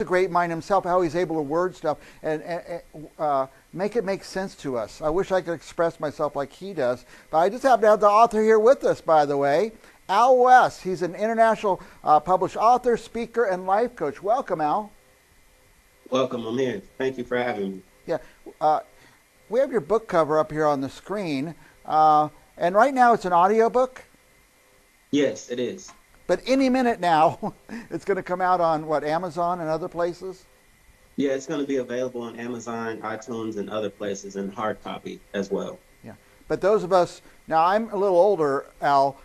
a great mind himself, how he's able to word stuff and make it make sense to us. I wish I could express myself like he does, but I just happen to have the author here with us, by the way, Al West. He's an international published author, speaker, and life coach. Welcome, Al. Welcome, I'm here. Thank you for having me. Yeah, uh, we have your book cover up here on the screen, and right now it's an audiobook, Yes, it is. but any minute now it's going to come out on what, Amazon and other places? Yeah, it's going to be available on Amazon, iTunes, and other places in hard copy as well. Yeah. But those of us, now I'm a little older, Al,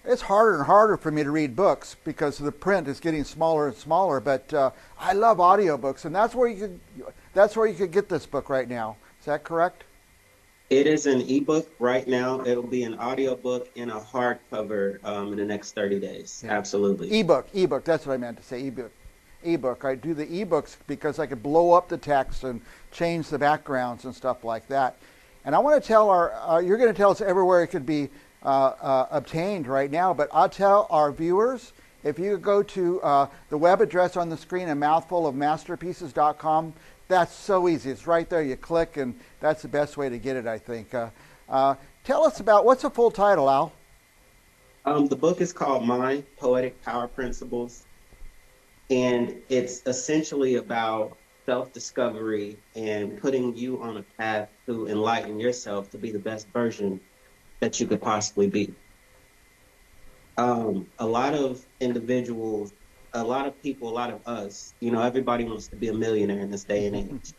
it's harder and harder for me to read books because the print is getting smaller and smaller, but I love audiobooks, and that's where you could get this book right now. Is that correct? It is an ebook right now. It'll be an audiobook and a hardcover in the next 30 days. Yeah. Absolutely. Ebook, that's what I meant to say, ebook. I do the ebooks because I could blow up the text and change the backgrounds and stuff like that. And I want to tell you're going to tell us everywhere it could be obtained right now, but I'll tell our viewers, if you go to the web address on the screen, a mouthful of masterpieces.com, that's so easy. It's right there. You click, and that's the best way to get it, I think. Tell us about, what's the full title, Al? The book is called Mind, Poetic Power Principles, and it's essentially about self-discovery and putting you on a path to enlighten yourself to be the best version that you could possibly be. A lot of individuals, a lot of people, a lot of us, everybody wants to be a millionaire in this day and age.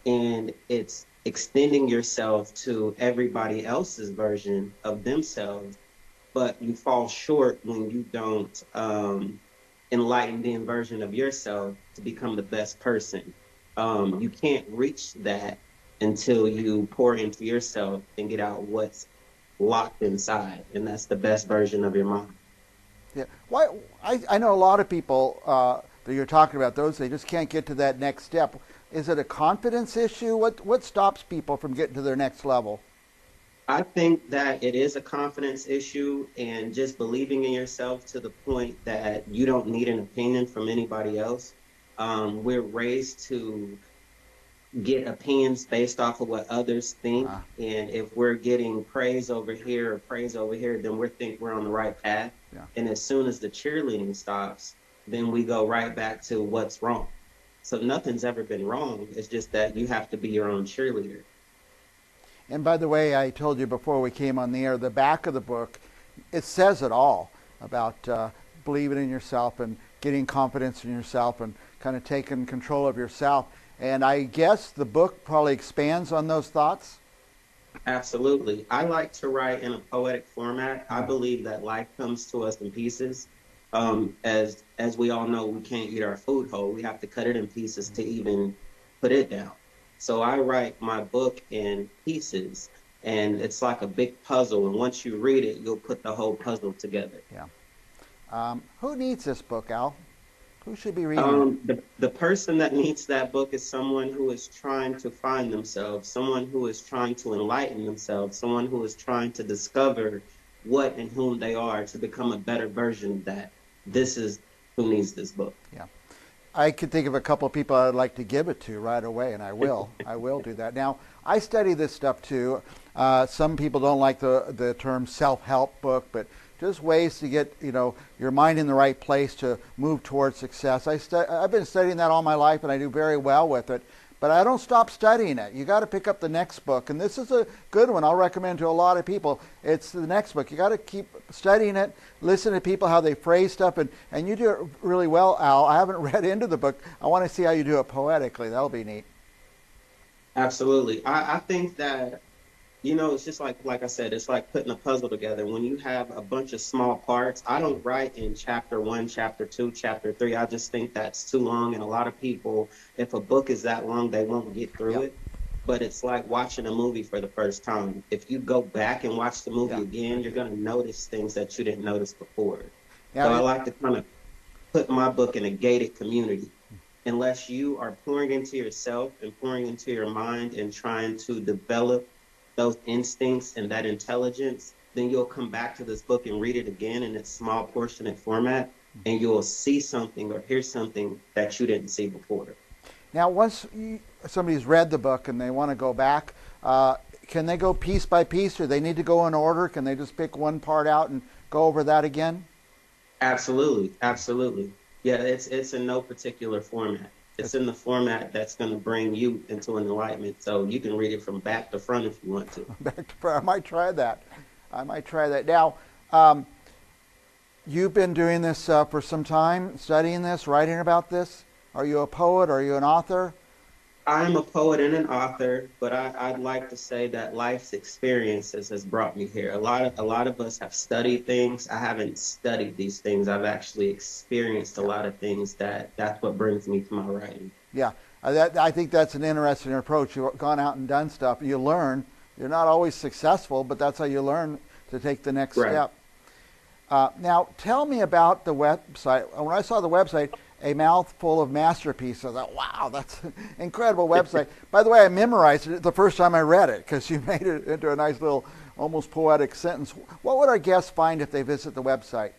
And it's extending yourself to everybody else's version of themselves, but you fall short when you don't enlighten the version of yourself to become the best person. You can't reach that until you pour into yourself and get out what's locked inside, and that's the best version of your mind. Yeah. Why? I know a lot of people that you're talking about. Those they just can't get to that next step. Is it a confidence issue? What stops people from getting to their next level? I think that it is a confidence issue and just believing in yourself to the point that you don't need an opinion from anybody else. We're raised to get opinions based off of what others think. And if we're getting praise over here or praise over here, then we think we're on the right path. Yeah. And as soon as the cheerleading stops, then we go right back to what's wrong. So nothing's ever been wrong. It's just that you have to be your own cheerleader. And by the way, I told you before we came on the air, the back of the book, it says it all about believing in yourself and getting confidence in yourself and kind of taking control of yourself. And I guess the book probably expands on those thoughts. Absolutely. I like to write in a poetic format. I believe that life comes to us in pieces. As we all know, we can't eat our food whole. We have to cut it in pieces to even put it down. So I write my book in pieces, and it's like a big puzzle. And once you read it, you'll put the whole puzzle together. Yeah. Who needs this book, Al? Who should be reading it? The person that needs that book is someone who is trying to find themselves, someone who is trying to enlighten themselves, someone who is trying to discover what and whom they are to become a better version of that. This is who needs this book. Yeah. I could think of a couple of people I'd like to give it to right away, and I will. I will do that. Now, I study this stuff too. Some people don't like the term self-help book, but just ways to get your mind in the right place to move towards success. I've been studying that all my life, and I do very well with it. But I don't stop studying it. You got to pick up the next book, and this is a good one. I'll recommend to a lot of people. It's the next book. You got to keep studying it, listen to people how they phrase stuff, and you do it really well, Al. I haven't read into the book. I want to see how you do it poetically. That'll be neat. Absolutely. I think that, it's just like I said, it's like putting a puzzle together. When you have a bunch of small parts, I don't write in chapter 1, chapter 2, chapter 3. I just think that's too long. And a lot of people, if a book is that long, they won't get through it. But it's like watching a movie for the first time. If you go back and watch the movie again, you're going to notice things that you didn't notice before. So I like to kind of put my book in a gated community. Unless you are pouring into yourself and pouring into your mind and trying to develop those instincts and that intelligence, then you'll come back to this book and read it again in its small portionate format. and you'll see something or hear something that you didn't see before. Now, once somebody's read the book and they want to go back, can they go piece by piece, or they need to go in order? Can they just pick one part out and go over that again? Absolutely, absolutely. Yeah, it's in no particular format. It's It's in the format that's going to bring you into an enlightenment. So you can read it from back to front if you want to. back to prayer. I might try that. I might try that. Now, you've been doing this for some time, studying this, writing about this. Are you a poet? Are you an author? I'm a poet and an author, but I'd like to say that life's experiences has brought me here. A lot of us have studied things. I haven't studied these things. I've actually experienced a Yeah. lot of things that's what brings me to my writing. Yeah, I think that's an interesting approach. You've gone out and done stuff. You learn. You're not always successful, but that's how you learn to take the next Right. step. Now, tell me about the website. When I saw the website, A Mouthful of Masterpieces, I thought, wow, that's an incredible website. By the way, I memorized it the first time I read it because you made it into a nice little, almost poetic sentence. What would our guests find if they visit the website?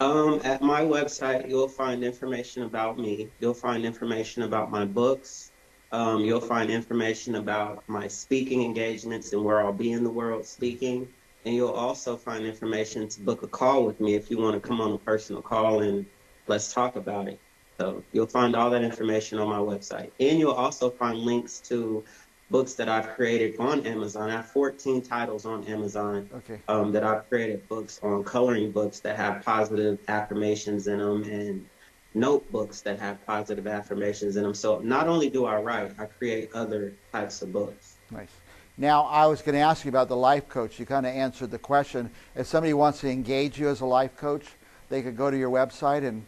At my website, you'll find information about me. You'll find information about my books. You'll find information about my speaking engagements and where I'll be in the world speaking. And you'll also find information to book a call with me if you want to come on a personal call and let's talk about it. So you'll find all that information on my website. And you'll also find links to books that I've created on Amazon. I have 14 titles on Amazon Okay. that I've created books on, coloring books that have positive affirmations in them, and notebooks that have positive affirmations in them. So not only do I write, I create other types of books. Nice. Now, I was going to ask you about the life coach. You kind of answered the question. If somebody wants to engage you as a life coach, they could go to your website and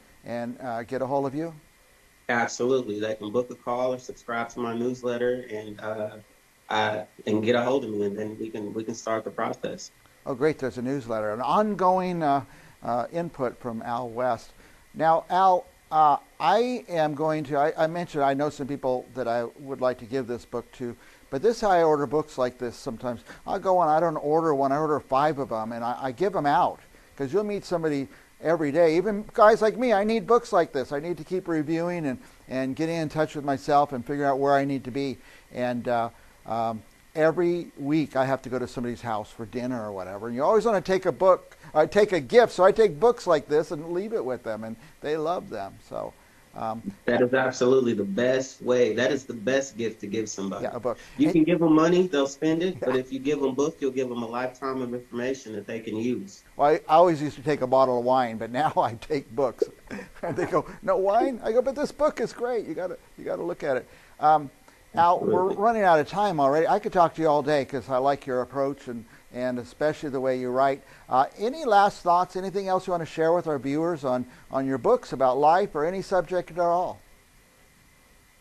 get a hold of you? Absolutely. They can book a call or subscribe to my newsletter and get a hold of me, and then we can start the process. Oh, great. There's a newsletter, an ongoing input from Al West. Now, Al, I am going to, I mentioned I know some people that I would like to give this book to, but this is how I order books like this sometimes. I'll go on, I don't order one, I order 5 of them, and I give them out, because you'll meet somebody every day. Even guys like me, I need books like this. I need to keep reviewing and getting in touch with myself and figuring out where I need to be. And every week I have to go to somebody's house for dinner or whatever. And you always want to take a book, take a gift. So I take books like this and leave it with them, and they love them. So That is absolutely the best way. That is the best gift to give somebody. yeah, a book. You And, can give them money, they'll spend it, but yeah. if you give them book, you'll give them a lifetime of information that they can use. Well, I always used to take a bottle of wine, but now I take books. And they go, no wine? I go, but this book is great. You gotta look at it. Al, we're Absolutely. running out of time already. I could talk to you all day because I like your approach and especially the way you write. Any last thoughts? Anything else you want to share with our viewers on your books about life or any subject at all?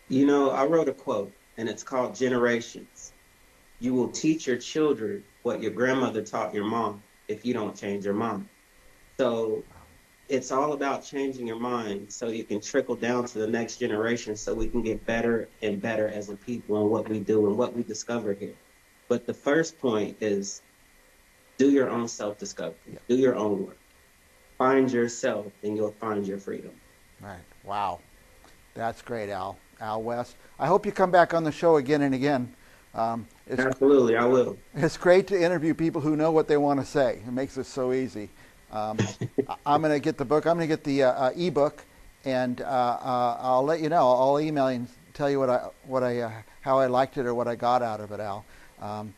You know, I wrote a quote, and it's called Generations. You will teach your children what your grandmother taught your mom if you don't change your mind. So it's all about changing your mind so you can trickle down to the next generation so we can get better and better as a people in what we do and what we discover here. But the first point is do your own self-discovery, Yeah. do your own work. Find yourself and you'll find your freedom. Right. Wow. That's great, Al. Al West. I hope you come back on the show again and again. It's Absolutely, I will. It's great to interview people who know what they want to say. It makes it so easy. I'm going to get the book. I'm going to get the ebook, and I'll let you know. I'll email you and tell you how I liked it or what I got out of it, Al.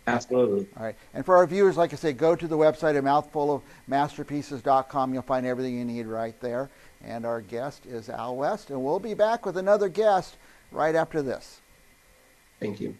Absolutely. All right. And for our viewers, like I say, go to the website at mouthfulofmasterpieces.com. You'll find everything you need right there. And our guest is Al West, and we'll be back with another guest right after this. Thank you.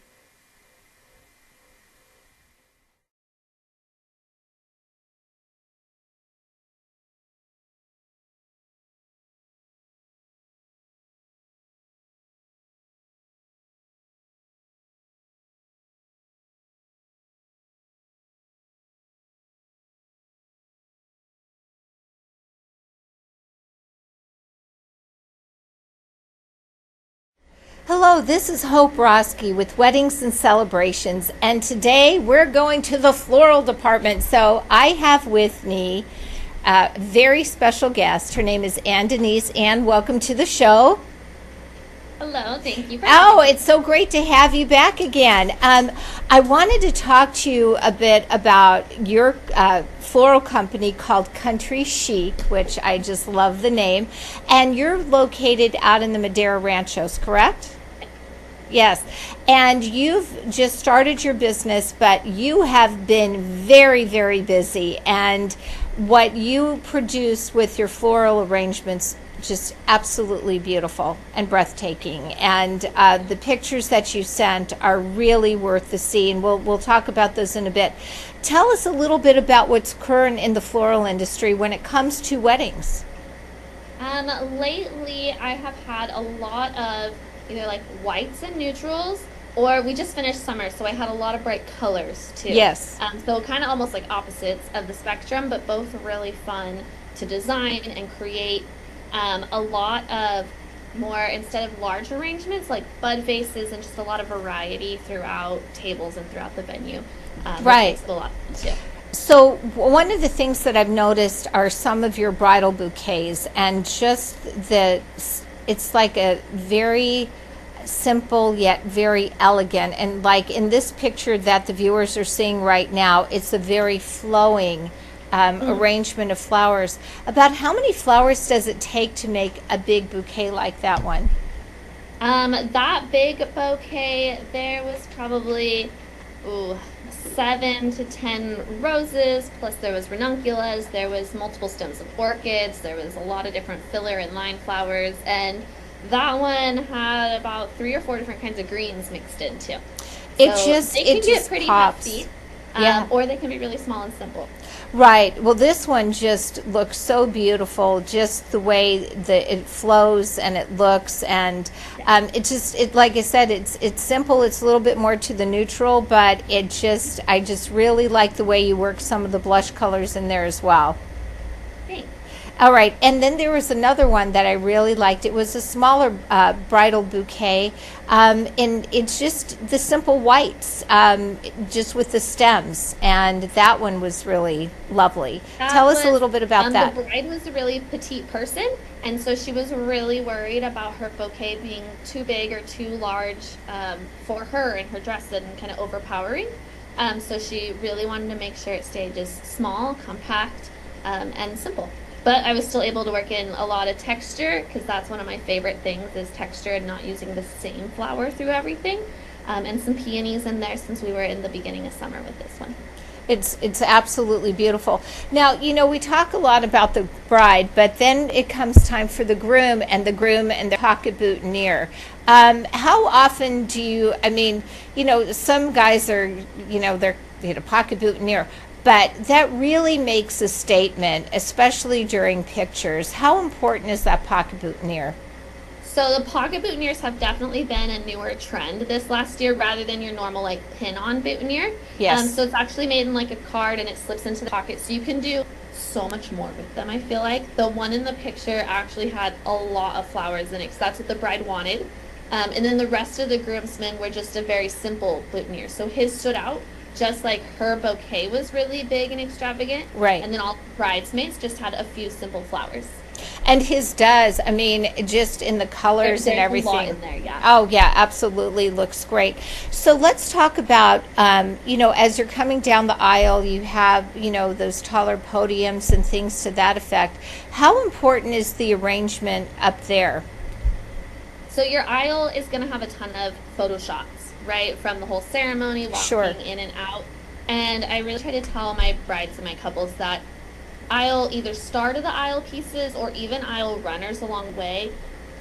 Hello, this is Hope Roski with Weddings and Celebrations, and today we're going to the floral department. So I have with me a very special guest. Her name is Ann Denise. Ann, welcome to the show. Hello, thank you for Oh, having me. it's so great to have you back again. I wanted to talk to you a bit about your floral company called Country Chic, which I just love the name. And you're located out in the Madera Ranchos, correct? Yes. And you've just started your business, but you have been very, very busy. And what you produce with your floral arrangements, just absolutely beautiful and breathtaking. And the pictures that you sent are really worth the see. And we'll talk about those in a bit. Tell us a little bit about what's current in the floral industry when it comes to weddings. Lately, I have had a lot of either like whites and neutrals, or we just finished summer, so I had a lot of bright colors too. Yes. So kind of almost like opposites of the spectrum, but both really fun to design and create. A lot of more, instead of large arrangements, like bud vases and just a lot of variety throughout tables and throughout the venue. Right. Which makes it a lot fun too. So one of the things that I've noticed are some of your bridal bouquets, and just it's like a very simple yet very elegant. And like in this picture that the viewers are seeing right now, it's a very flowing arrangement of flowers. About how many flowers does it take to make a big bouquet like that one? That big bouquet, there was probably 7 to 10 roses, plus there was ranunculus, there was multiple stems of orchids, there was a lot of different filler and line flowers, and that one had about 3 or 4 different kinds of greens mixed in too. They can get pretty pops. hefty, Yeah. or they can be really small and simple. Right. Well, this one just looks so beautiful, just the way that it flows and it looks, and it like I said, it's simple. It's a little bit more to the neutral, but I just really like the way you work some of the blush colors in there as well. Thanks. All right, and then there was another one that I really liked. It was a smaller bridal bouquet, and it's just the simple whites, just with the stems, and that one was really lovely. Tell us a little bit about that. The bride was a really petite person, and so she was really worried about her bouquet being too big or too large for her and her dress and kind of overpowering. So she really wanted to make sure it stayed just small, compact, and simple. But I was still able to work in a lot of texture, because that's one of my favorite things is texture and not using the same flower through everything. And some peonies in there since we were in the beginning of summer with this one. It's absolutely beautiful. Now, we talk a lot about the bride, but then it comes time for the groom and the pocket boutonniere. How often do you, some guys are, they're pocket boutonniere, but that really makes a statement, especially during pictures. How important is that pocket boutonniere? So the pocket boutonnieres have definitely been a newer trend this last year, rather than your normal like pin-on boutonniere. Yes. So it's actually made in like a card, and it slips into the pocket, so you can do so much more with them. I feel like the one in the picture actually had a lot of flowers in it, because that's what the bride wanted. And then the rest of the groomsmen were just a very simple boutonniere. So his stood out, just like her bouquet was really big and extravagant. Right. And then all the bridesmaids just had a few simple flowers. And his does, just in the colors and everything. There's a lot in there, yeah. Oh, yeah, absolutely. Looks great. So let's talk about, as you're coming down the aisle, you have, those taller podiums and things to that effect. How important is the arrangement up there? So your aisle is going to have a ton of photo shots, right, from the whole ceremony, walking in and out. And I really try to tell my brides and my couples that either start of the aisle pieces or even aisle runners along the way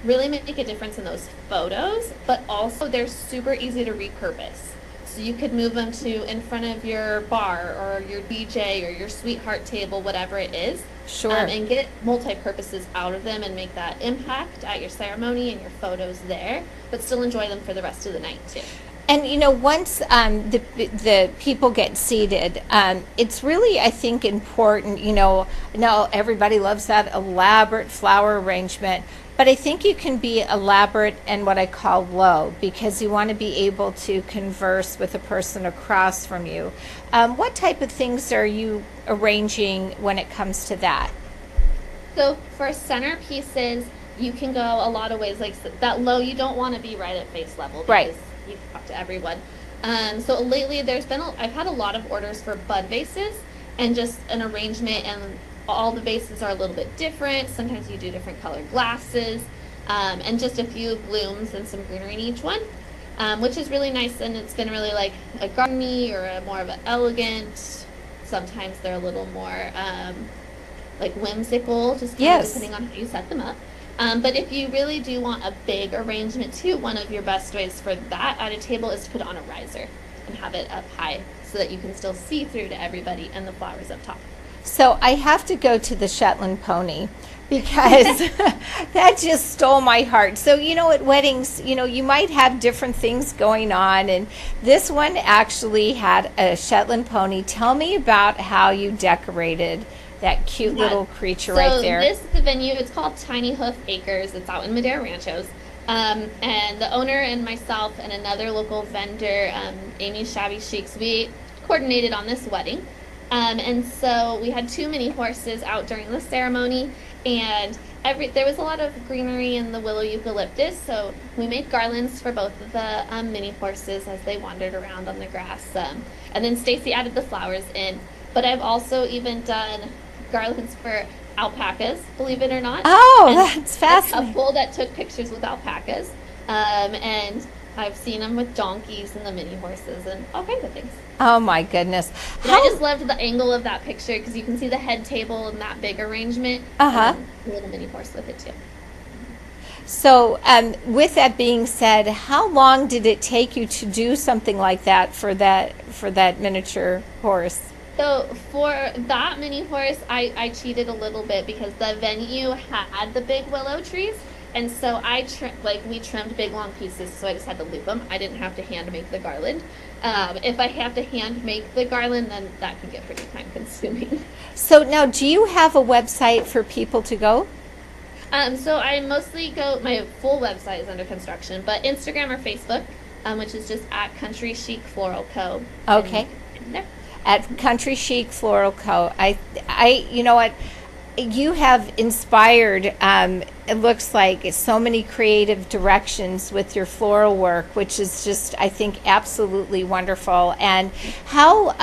really make a difference in those photos, but also they're super easy to repurpose. So you could move them to in front of your bar or your DJ or your sweetheart table, whatever it is. Sure. And get multi-purposes out of them and make that impact at your ceremony and your photos there, but still enjoy them for the rest of the night too. And once the people get seated, it's really, I think, important. Now everybody loves that elaborate flower arrangement, but I think you can be elaborate and what I call low, because you want to be able to converse with a person across from you. What type of things are you arranging when it comes to that? So for centerpieces, you can go a lot of ways. Like that low, you don't want to be right at face level, because right. You talk to everyone. So lately, I've had a lot of orders for bud vases, and just an arrangement, and all the vases are a little bit different. Sometimes you do different colored glasses, and just a few blooms and some greenery in each one, which is really nice. And it's been really like a gardeny or a more of an elegant. Sometimes they're a little more like whimsical, just kind of depending on how you set them up. But if you really do want a big arrangement too, one of your best ways for that at a table is to put on a riser and have it up high so that you can still see through to everybody and the flowers up top. So I have to go to the Shetland pony, because that just stole my heart. So, at weddings, you might have different things going on, and this one actually had a Shetland pony. Tell me about how you decorated that cute little creature right there. So this is the venue. It's called Tiny Hoof Acres. It's out in Madera Ranchos. And the owner and myself and another local vendor, Amy Shabby Sheiks, we coordinated on this wedding. And so we had 2 mini horses out during the ceremony, and there was a lot of greenery in the willow eucalyptus, so we made garlands for both of the mini horses as they wandered around on the grass. And then Stacy added the flowers in. But I've also even done garlands for alpacas, believe it or not. Oh, and that's fascinating. A couple that took pictures with alpacas. And I've seen them with donkeys and the mini horses and all kinds of things. Oh my goodness. I just loved the angle of that picture, because you can see the head table and that big arrangement. A little mini horse with it too. So with that being said, how long did it take you to do something like that for that miniature horse? So for that mini horse, I cheated a little bit, because the venue had the big willow trees. And so we trimmed big long pieces, so I just had to loop them. I didn't have to hand make the garland. If I have to hand make the garland, then that can get pretty time consuming. So now, do you have a website for people to go? So I mostly my full website is under construction, but Instagram or Facebook, which is just at Country Chic Floral Co. Okay. There. At Country Chic Floral Co. You know what? You have inspired, it looks like, so many creative directions with your floral work, which is just, I think, absolutely wonderful. And how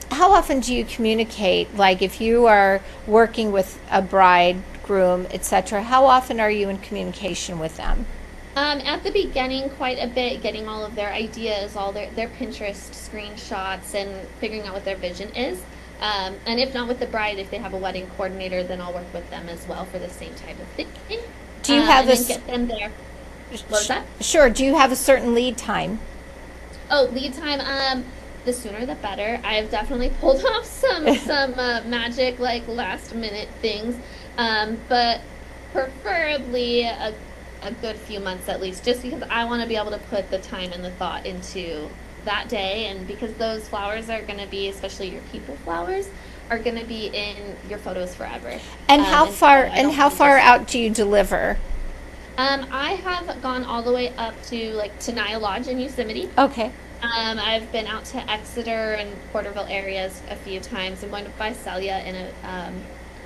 often do you communicate? Like, if you are working with a bride, groom, etc., how often are you in communication with them? At the beginning, quite a bit, getting all of their ideas, all their Pinterest screenshots, and figuring out what their vision is. And if not with the bride, if they have a wedding coordinator, then I'll work with them as well for the same type of thing. Do you have and get them there? What was that? Sure. Do you have a certain lead time? Oh, lead time. The sooner the better. I've definitely pulled off some magic, like, last minute things, but preferably a good few months at least, just because I want to be able to put the time and the thought into that day, and because those flowers are going to be, especially your people flowers, are going to be in your photos forever. And how far out do you deliver? I have gone all the way up to Tenaya Lodge in Yosemite. Okay. I've been out to Exeter and Porterville areas a few times. I'm going to Visalia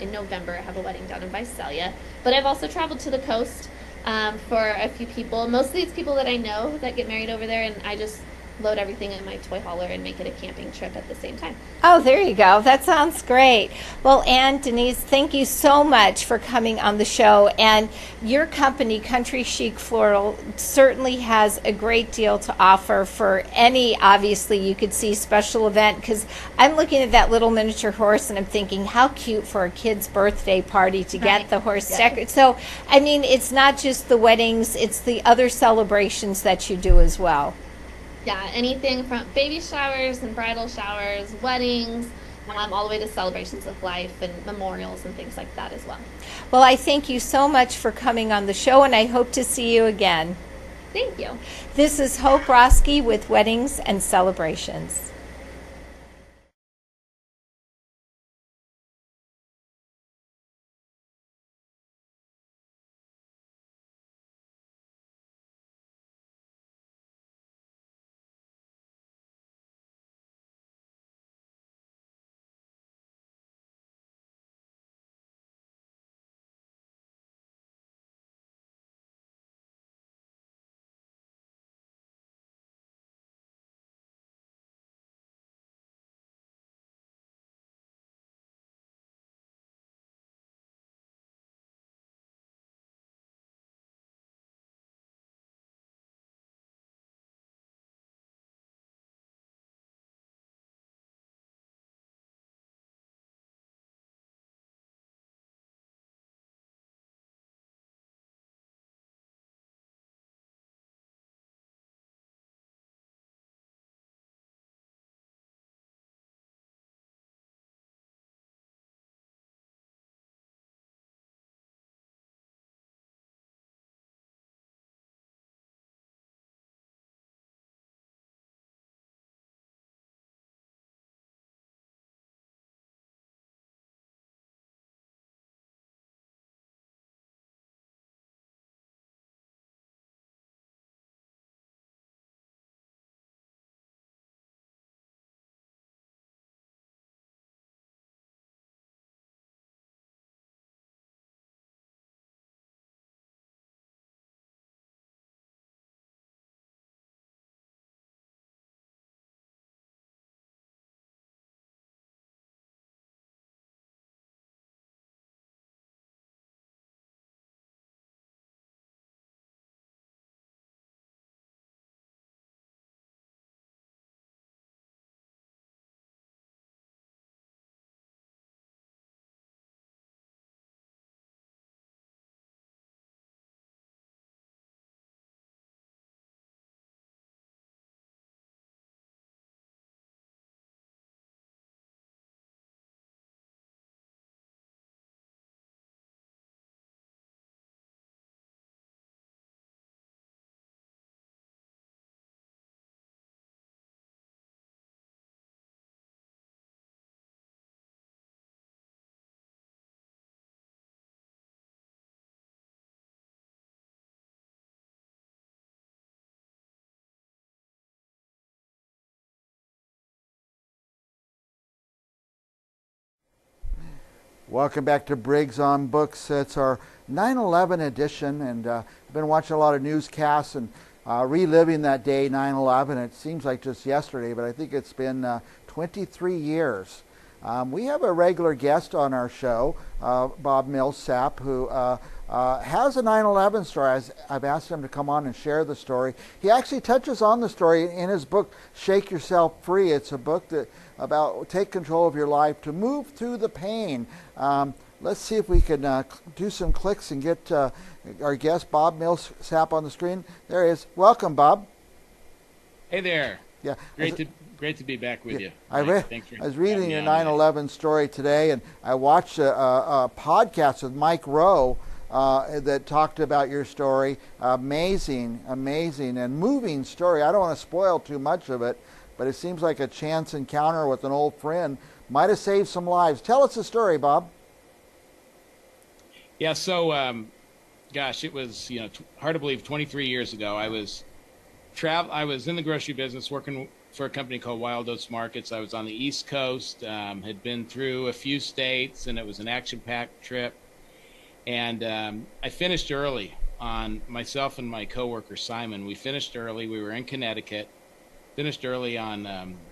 in November. I have a wedding down in Visalia, but I've also traveled to the coast for a few people. Mostly it's people that I know that get married over there, and I just load everything in my toy hauler and make it a camping trip at the same time. Oh, there you go. That sounds great. Well, Ann, Denise, thank you so much for coming on the show. And your company, Country Chic Floral, certainly has a great deal to offer for any, obviously, you could see special event, because I'm looking at that little miniature horse and I'm thinking, how cute for a kid's birthday party to get the horse decorated. So, I mean, it's not just the weddings, it's the other celebrations that you do as well. Yeah, anything from baby showers and bridal showers, weddings, all the way to celebrations of life and memorials and things like that as well. Well, I thank you so much for coming on the show, and I hope to see you again. Thank you. This is Hope Roski with Weddings and Celebrations. Welcome back to Briggs on Books. It's our 9/11 edition, and I've been watching a lot of newscasts and reliving that day, 9/11. It seems like just yesterday, but I think it's been 23 years. We have a regular guest on our show, Bob Millsap, who has a 9/11 story. I've asked him to come on and share the story. He actually touches on the story in his book, Shake Yourself Free. It's a book that about take control of your life to move through the pain. Let's see if we can do some clicks and get our guest, Bob Millsap, on the screen. There he is. Welcome, Bob. Hey there. Yeah. Great to be back with you. I was reading your 9/11 story today, and I watched a podcast with Mike Rowe that talked about your story. Amazing and moving story. I don't want to spoil too much of it, but it seems like a chance encounter with an old friend might have saved some lives. Tell us the story, Bob. Yeah, so, gosh, it was, hard to believe 23 years ago. I was in the grocery business working for a company called Wild Oats Markets. I was on the East Coast, had been through a few states, and it was an action-packed trip. And I finished early on myself and my coworker, Simon. We finished early. We were in Connecticut. Finished early on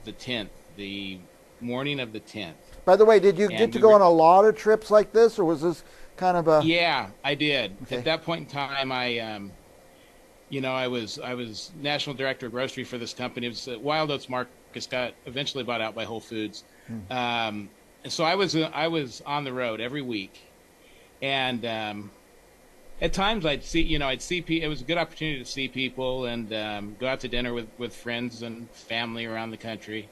the 10th, the morning of the 10th. By the way, did you get to go on a lot of trips like this, or was this kind of a... Yeah, I did. Okay. At that point in time, I was national director of grocery for this company. It was Wild Oats Markets, got eventually bought out by Whole Foods. And so I was on the road every week. And at times I'd see people. It was a good opportunity to see people and go out to dinner with friends and family around the country.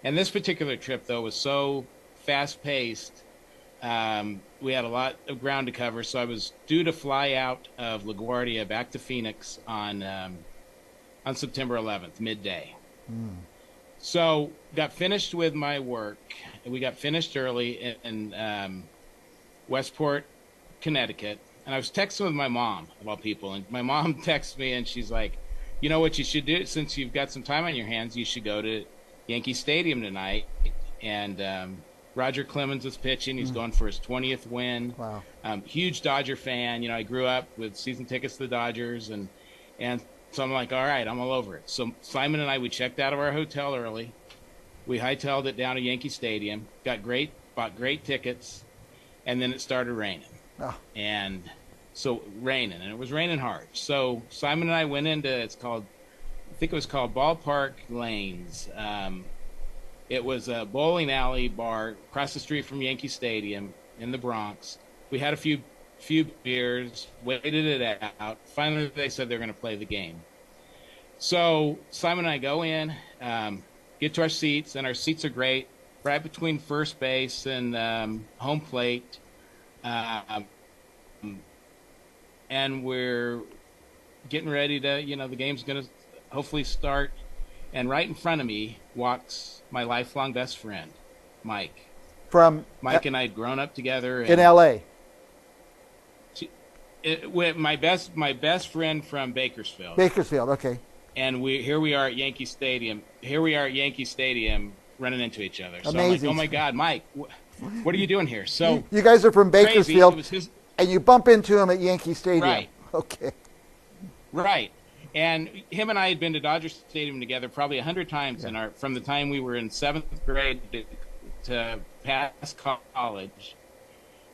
And this particular trip, though, was so fast-paced We had a lot of ground to cover, so I was due to fly out of LaGuardia back to Phoenix on September 11th, midday. So got finished with my work. We got finished early in Westport, Connecticut, and I was texting with my mom, of all people, and my mom texts me, and she's like, you know what you should do, since you've got some time on your hands, you should go to Yankee Stadium tonight, and Roger Clemens is pitching. He's going for his 20th win. Wow. Huge Dodger fan. You know, I grew up with season tickets to the Dodgers, and so I'm like, all right, I'm all over it. So Simon and I, we checked out of our hotel early. We hightailed it down to Yankee Stadium, bought great tickets, and then it started raining. Oh. And so raining, and it was raining hard. So Simon and I went into, I think it was called Ballpark Lanes. It was a bowling alley bar across the street from Yankee Stadium in the Bronx. We had a few beers, waited it out. Finally, they said they're going to play the game. So Simon and I go in, get to our seats, and our seats are great, right between first base and home plate. And we're getting ready to, the game's going to hopefully start. And right in front of me walks my lifelong best friend, Mike. Mike and I had grown up together in L.A. With my best friend from Bakersfield. Bakersfield, okay. And here we are at Yankee Stadium. Running into each other. So Amazing. I'm like, oh my God, Mike, what are you doing here? So you guys are from Bakersfield, and you bump into him at Yankee Stadium. Right. Okay. Right. And him and I had been to Dodger Stadium together probably 100 times from the time we were in 7th grade to past college.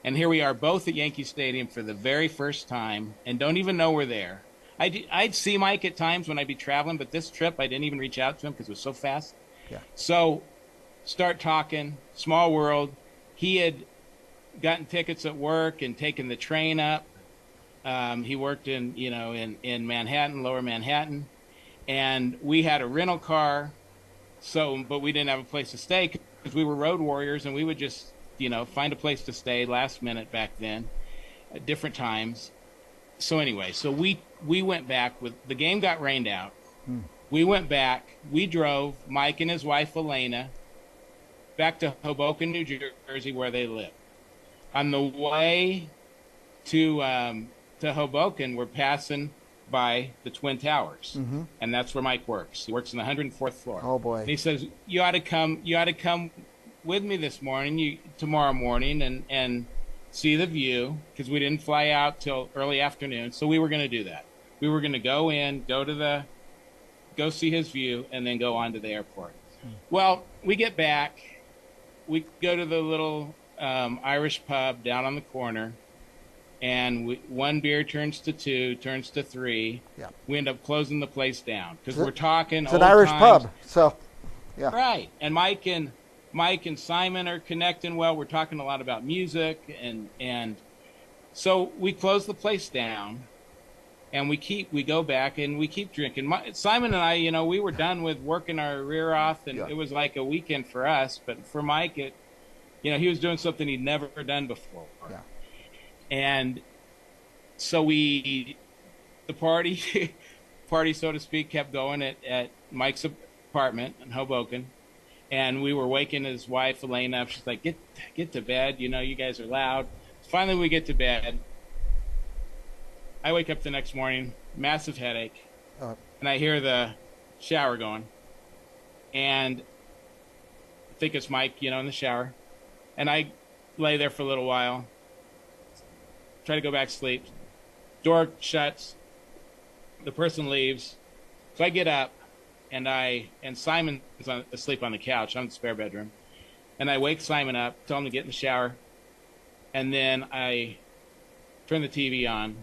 And here we are both at Yankee Stadium for the very first time and don't even know we're there. I'd see Mike at times when I'd be traveling, but this trip I didn't even reach out to him because it was so fast. Yeah. So start talking, small world. He had gotten tickets at work and taken the train up. He worked in Manhattan, Lower Manhattan, and we had a rental car. But we didn't have a place to stay because we were road warriors, and we would just, find a place to stay last minute back then, at different times. So anyway, we went back the game got rained out. We went back. We drove Mike and his wife Elena back to Hoboken, New Jersey, where they live. On the way to Hoboken, we're passing by the Twin Towers, and that's where Mike works. He works on the 104th floor. Oh boy! And he says, "You ought to come with me tomorrow morning, and see the view, because we didn't fly out till early afternoon. So we were going to do that. We were going to go see his view, and then go on to the airport. Well, we get back, we go to the little Irish pub down on the corner, and one beer turns to two, turns to three. Yeah. We end up closing the place down because we're talking. It's an Irish pub, so yeah. Right, and Mike and Simon are connecting well. We're talking a lot about music, and so we close the place down, and we go back and we keep drinking. Simon and I, we were done with working our rear off, and it was like a weekend for us. But for Mike, he was doing something he'd never done before. Yeah. And so the party, so to speak, kept going at Mike's apartment in Hoboken. And we were waking his wife, Elena, up. She's like, get to bed. You guys are loud. Finally, we get to bed. I wake up the next morning, massive headache. And I hear the shower going. And I think it's Mike, in the shower. And I lay there for a little while. Try to go back to sleep. Door shuts. The person leaves. So I get up. And Simon is asleep on the couch. I'm in the spare bedroom. And I wake Simon up, tell him to get in the shower. And then I turn the TV on,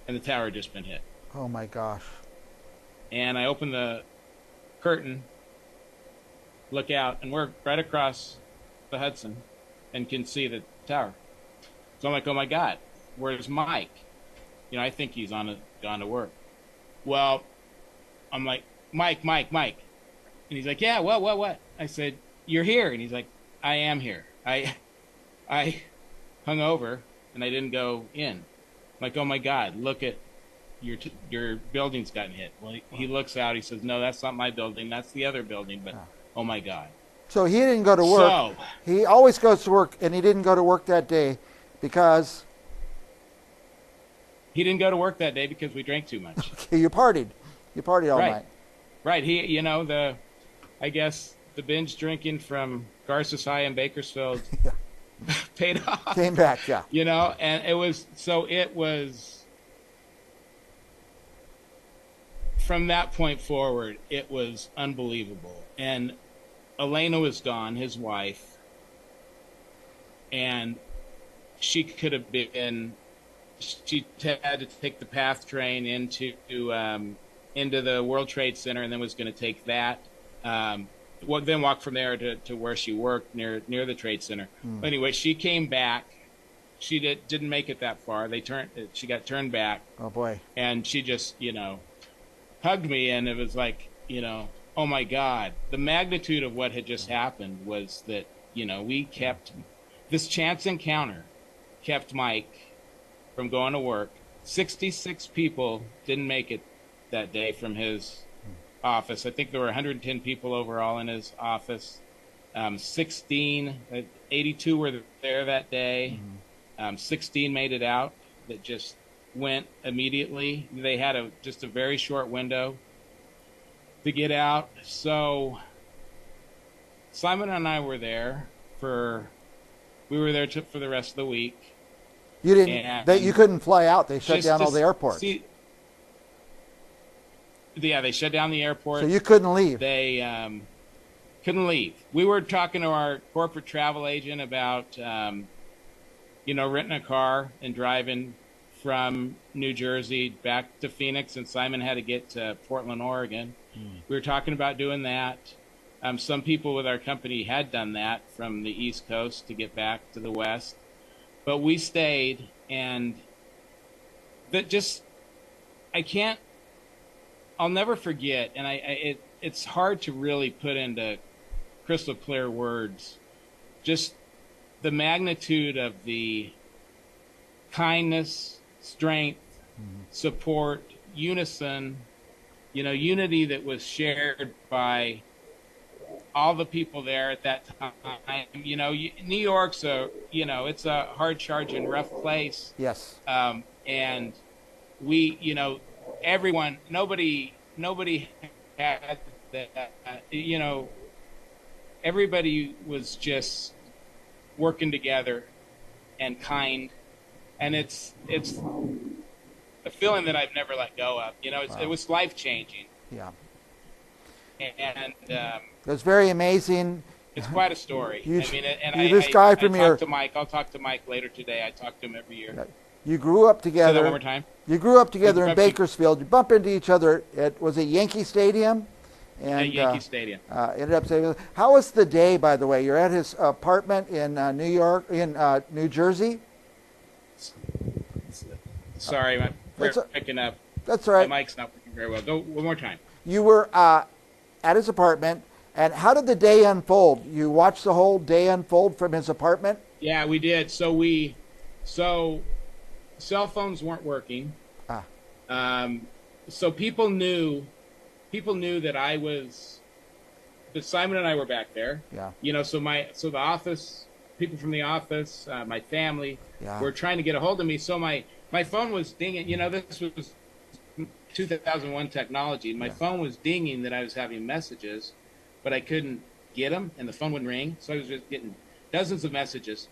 and the tower had just been hit. Oh, my gosh. And I open the curtain, look out, and we're right across the Hudson and can see the tower. So I'm like, oh, my God, where's Mike? I think he's gone to work. Well, I'm like, Mike. And he's like, yeah, what? I said, you're here. And he's like, I am here. I I hung over and I didn't go in. Like, oh my God, look at your building's gotten hit. Well, he looks out. He says, no, that's not my building. That's the other building. But oh my God. So he didn't go to work. So he always goes to work, and he didn't go to work that day because he didn't go to work that day because we drank too much. you partied. You partied all night. Right. He, you know, I guess the binge drinking from Garces High in Bakersfield paid off. Came back, yeah. You know, and it was from that point forward, it was unbelievable. And Elena was gone, his wife, and she could have been. She had to take the PATH train into the World Trade Center, and then was going to take that. Then walk from there to where she worked near the Trade Center. But anyway, she came back. She didn't make it that far. She got turned back. Oh boy! And she just hugged me, and it was like oh my God, the magnitude of what had just happened was that we kept this chance encounter kept Mike from going to work. 66 people didn't make it that day from his office. I think there were 110 people overall in his office. 82 were there that day. 16 made it out that just went immedately. They had just a very short window to get out. So Simon and I were there for the rest of the week. You didn't. You couldn't fly out. They shut down all the airports. They shut down the airport. So you couldn't leave. They couldn't leave. We were talking to our corporate travel agent about, renting a car and driving from New Jersey back to Phoenix, and Simon had to get to Portland, Oregon. We were talking about doing that. Some people with our company had done that from the East Coast to get back to the West. But we stayed, and I'll never forget, and it's hard to really put into crystal clear words, just the magnitude of the kindness, strength, support, unity that was shared by all the people there at that time. New York's it's a hard charging, rough place. Yes. And we, everyone, nobody had that, everybody was just working together and kind. And it's a feeling that I've never let go of. It was life changing. Yeah. And it was very amazing. It's quite a story. I'll talk to Mike later today. I talk to him every year. You grew up together. Say that one more time. You grew up together in Bakersfield. You bump into each other at, was it Yankee Stadium? And Yankee Stadium. Ended up saying, how was the day, by the way? You're at his apartment in New Jersey? Sorry, we're picking up. That's all right. The mic's not working very well. Go one more time. You were at his apartment, and how did the day unfold? You watched the whole day unfold from his apartment? Yeah, we did. So cell phones weren't working. So people knew that Simon and I were back there. Yeah. So the office, people from the office, my family were trying to get a hold of me. So my phone was dinging. This was 2001 technology. My phone was dinging that I was having messages, but I couldn't get them, and the phone wouldn't ring. So I was just getting dozens of messages.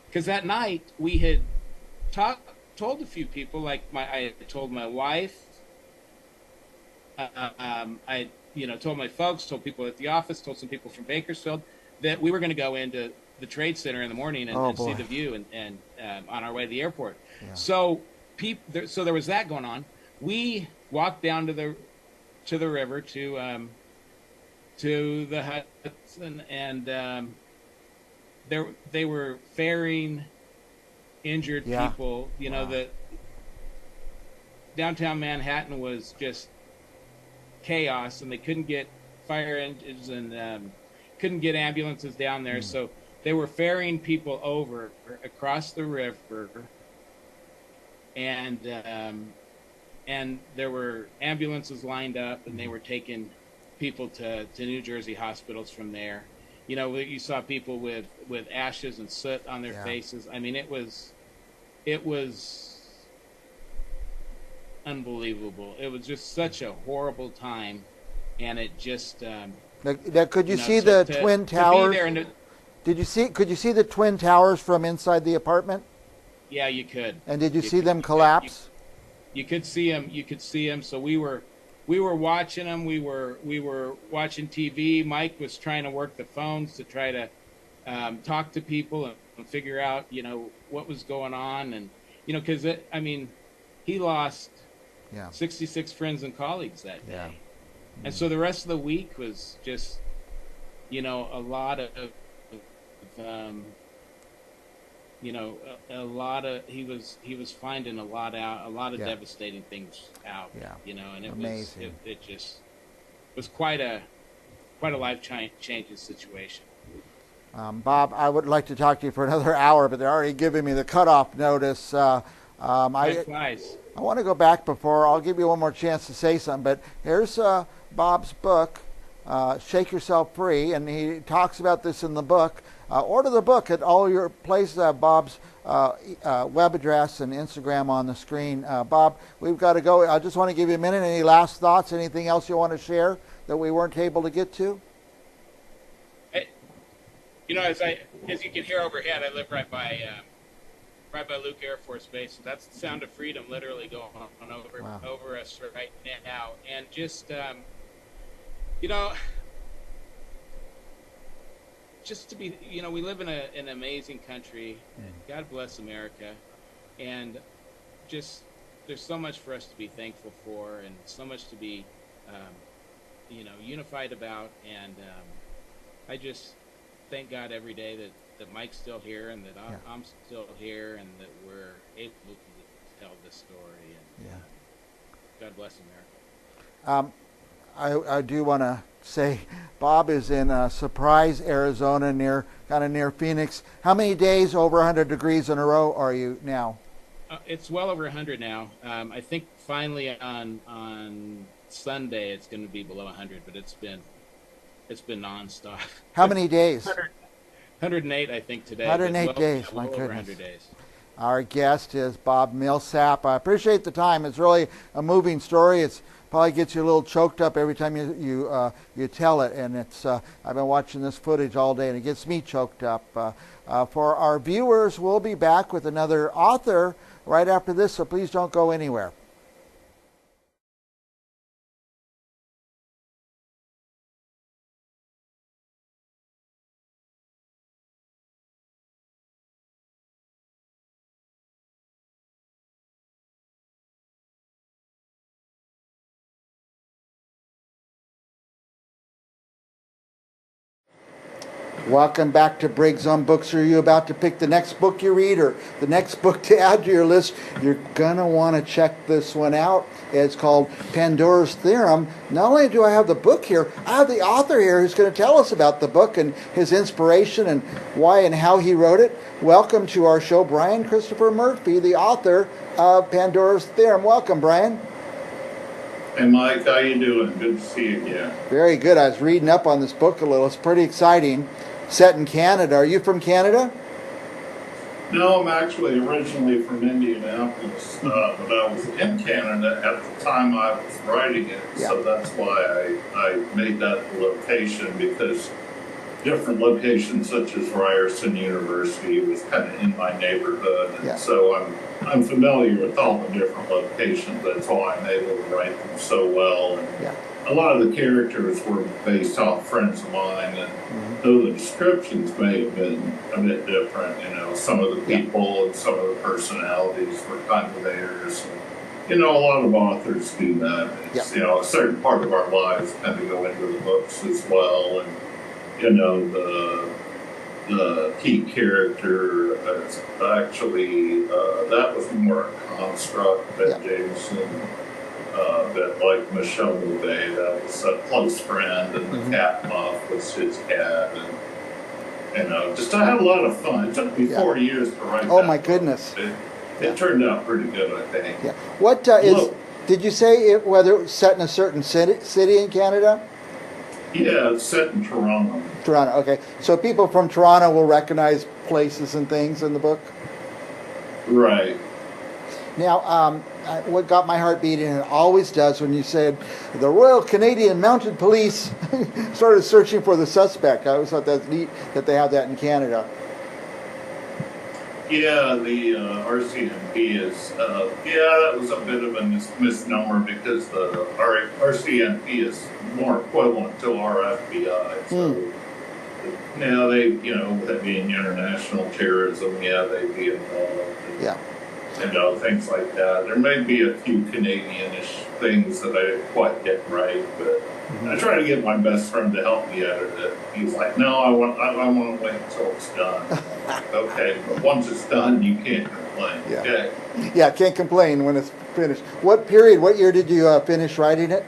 Because that night we had told a few people, like I told my wife, I told my folks, told people at the office, told some people from Bakersfield that we were going to go into the Trade Center in the morning and see the view and on our way to the airport. Yeah. So there was that going on. We walked down to the river to the huts and they were ferrying injured people. The downtown Manhattan was just chaos, and they couldn't get fire engines and couldn't get ambulances down there. So they were ferrying people over across the river, and there were ambulances lined up, and they were taking people to New Jersey hospitals from there. You know, you saw people with ashes and soot on their faces. I mean, it was unbelievable. It was just such a horrible time, and it just. Now, could you see the Twin Towers? Could you see the Twin Towers from inside the apartment? Yeah, you could. And did you see them collapse? You could see them. You could see them. So we were watching them. We were watching TV. Mike was trying to work the phones to try to talk to people and figure out, you know, what was going on, and you know, because I mean, he lost 66 friends and colleagues that day. Yeah. And so the rest of the week was just, you know, a lot of he was finding a lot of devastating things out. Yeah. You know, and it just was quite a life changing situation. Bob, I would like to talk to you for another hour, but they're already giving me the cutoff notice. I want to go back before. I'll give you one more chance to say something, but here's Bob's book, Shake Yourself Free, and he talks about this in the book. Order the book at all your places. Bob's web address and Instagram on the screen. Bob, we've got to go. I just want to give you a minute. Any last thoughts? Anything else you want to share that we weren't able to get to? You know, as you can hear overhead, I live right by Luke Air Force Base. So that's the sound of freedom literally going on over us right now. And just, you know, just to be, you know, we live in an amazing country. God bless America. And just, there's so much for us to be thankful for, and so much to be, you know, unified about. And I just thank God every day that Mike's still here, and that I'm still here, and that we're able to tell this story. And God bless America. I do want to say Bob is in Surprise, Arizona, kind of near Phoenix. How many days over 100 degrees in a row are you now? It's well over 100 now. I think finally on Sunday it's going to be below 100, but it's been nonstop. How many days? 108, I think, today. 108 days, my goodness. Over 100 days. Our guest is Bob Millsap. I appreciate the time. It's really a moving story. It's probably gets you a little choked up every time you tell it, and it's I've been watching this footage all day, and it gets me choked up. For our viewers, we'll be back with another author right after this, so please don't go anywhere. Welcome back to Briggs on Books. Are you about to pick the next book you read or the next book to add to your list? You're going to want to check this one out. It's called Pandora's Theorem. Not only do I have the book here, I have the author here who's going to tell us about the book and his inspiration and why and how he wrote it. Welcome to our show, Brian Christopher Murphy, the author of Pandora's Theorem. Welcome, Brian. Hey, Mike, how you doing? Good to see you again. Very good. I was reading up on this book a little. It's pretty exciting. Set in Canada. Are you from Canada? No, I'm actually originally from Indianapolis, but I was in Canada at the time I was writing it, so that's why I made that location, because different locations such as Ryerson University was kind of in my neighborhood, and so I'm familiar with all the different locations. That's why I'm able to write them so well. And a lot of the characters were based off friends of mine, and though the descriptions may have been a bit different, you know, some of the people and some of the personalities were kind of theirs. And, you know, a lot of authors do that. It's, you know, a certain part of our lives kind of go into the books as well. And, you know, the key character is actually, that was more a construct than Jameson. That, like Michelle Bouvet, that was a close friend, and the cat Muff was his cat, just I had a lot of fun. It took me 4 years to write. Oh that my book. goodness! It turned out pretty good, I think. Yeah. What is? Did you say whether it was set in a certain city in Canada? Yeah, it's set in Toronto. Toronto. Okay. So people from Toronto will recognize places and things in the book. Right. Now, what got my heart beating, and it always does, when you said the Royal Canadian Mounted Police started searching for the suspect. I always thought that's neat that they have that in Canada. Yeah, the RCMP is, that was a bit of a misnomer because the RCMP is more equivalent to our FBI. So, now that being international terrorism, they'd be involved. Yeah. Things like that. There may be a few Canadian-ish things that I didn't quite get right, but I try to get my best friend to help me edit it. He's like, "No, I want to wait until it's done." I'm like, okay, but once it's done, you can't complain. Yeah. Okay. Yeah, can't complain when it's finished. What year did you finish writing it?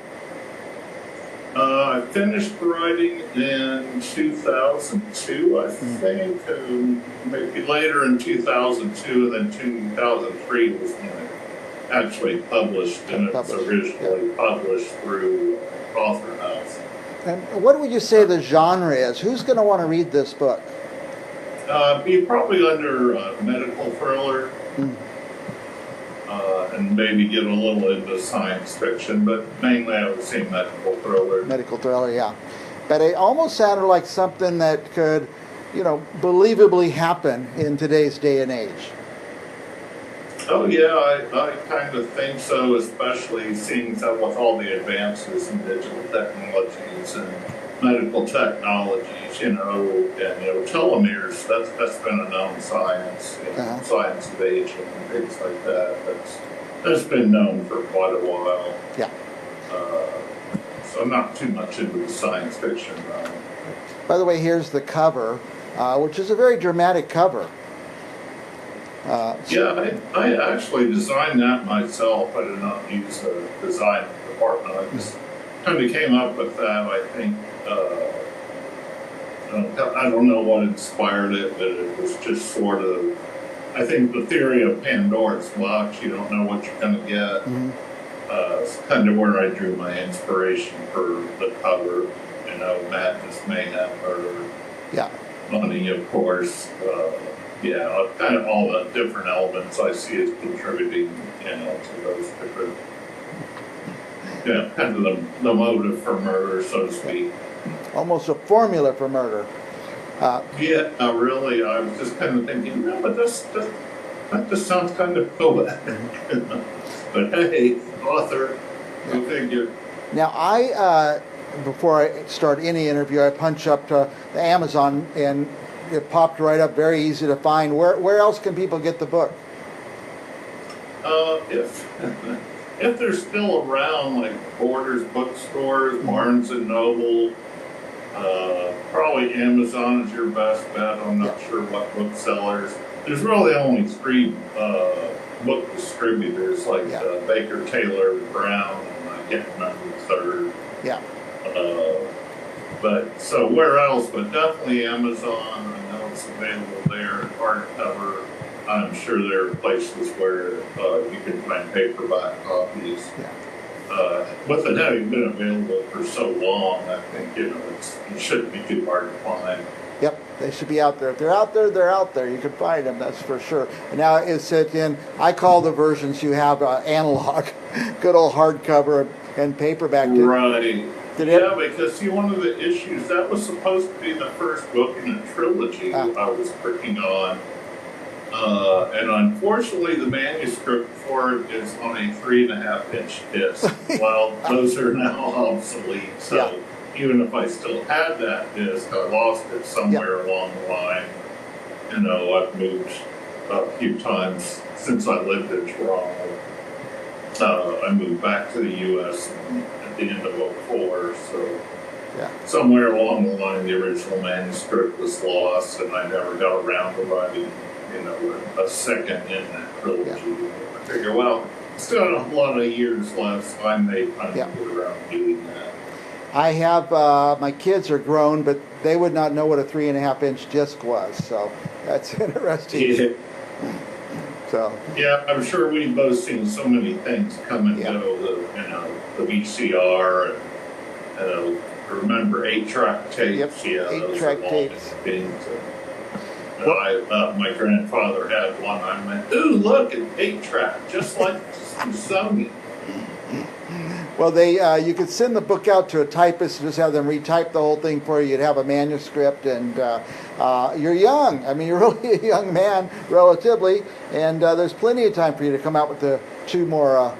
I finished writing in 2002, I think, and maybe later in 2002, and then 2003 was when it actually published, and it was originally published through Author House. And what would you say the genre is? Who's going to want to read this book? Be probably under medical thriller. And maybe get a little into science fiction, but mainly I would say medical thriller. Medical thriller, yeah. But it almost sounded like something that could, believably happen in today's day and age. Oh yeah, I kind of think so, especially seeing that with all the advances in digital technologies and medical technologies, and telomeres, that's been a known science, science of aging and things like that. That's been known for quite a while. Yeah. So I'm not too much into the science fiction realm. By the way, here's the cover, which is a very dramatic cover. I actually designed that myself. I did not use a design department. I just kind of came up with that. I think I don't know what inspired it, but it was just sort of. I think the theory of Pandora's box. You don't know what you're going to get. It's kind of where I drew my inspiration for the cover. Madness, mayhem, murder. Yeah. Money, of course. Kind of all the different elements I see as contributing, to those different, kind of the motive for murder, so to speak. Almost a formula for murder. Really, I was just kind of thinking, but that just sounds kind of poetic. But hey, author, go figure. Now, before I start any interview, I punch up to the Amazon, and it popped right up, very easy to find. Where else can people get the book? If they're still around, like Borders bookstores, Barnes and Noble, probably Amazon is your best bet. I'm not sure what booksellers. There's really only 3 book distributors, like Baker, Taylor, Brown, and I can't remember the third. Yeah. But so where else? But definitely Amazon. I know it's available there in hardcover. I'm sure there are places where you can find paperback copies. Yeah. With it having been available for so long, I think it shouldn't be too hard to find. Yep, they should be out there. If they're out there, they're out there. You can find them, that's for sure. And now it's in. I call the versions you have analog, good old hardcover and paperback. Right. Because one of the issues, that was supposed to be the first book in a trilogy I was working on. And unfortunately, the manuscript for it is on a 3.5-inch disc. Well, those are now obsolete. So even if I still had that disc, I lost it somewhere along the line. I've moved a few times since I lived in Toronto. I moved back to the U.S. at the end of 2004, so somewhere along the line the original manuscript was lost, and I never got around to writing, a second in that trilogy. I figure, still got a lot of years left, so I may kind of get around doing that. I have my kids are grown, but they would not know what a 3.5-inch disc was. So that's interesting. Yeah. So Yeah, I'm sure we've both seen so many things come and go. The VCR, and remember 8-track tapes. Yep, Yeah, 8-track tapes. Things. My grandfather had one. I went, ooh, look, an 8-track, just like Sony. Well, you could send the book out to a typist and just have them retype the whole thing for you. You'd have a manuscript, and you're young. I mean, you're really a young man, relatively, and there's plenty of time for you to come out with the two more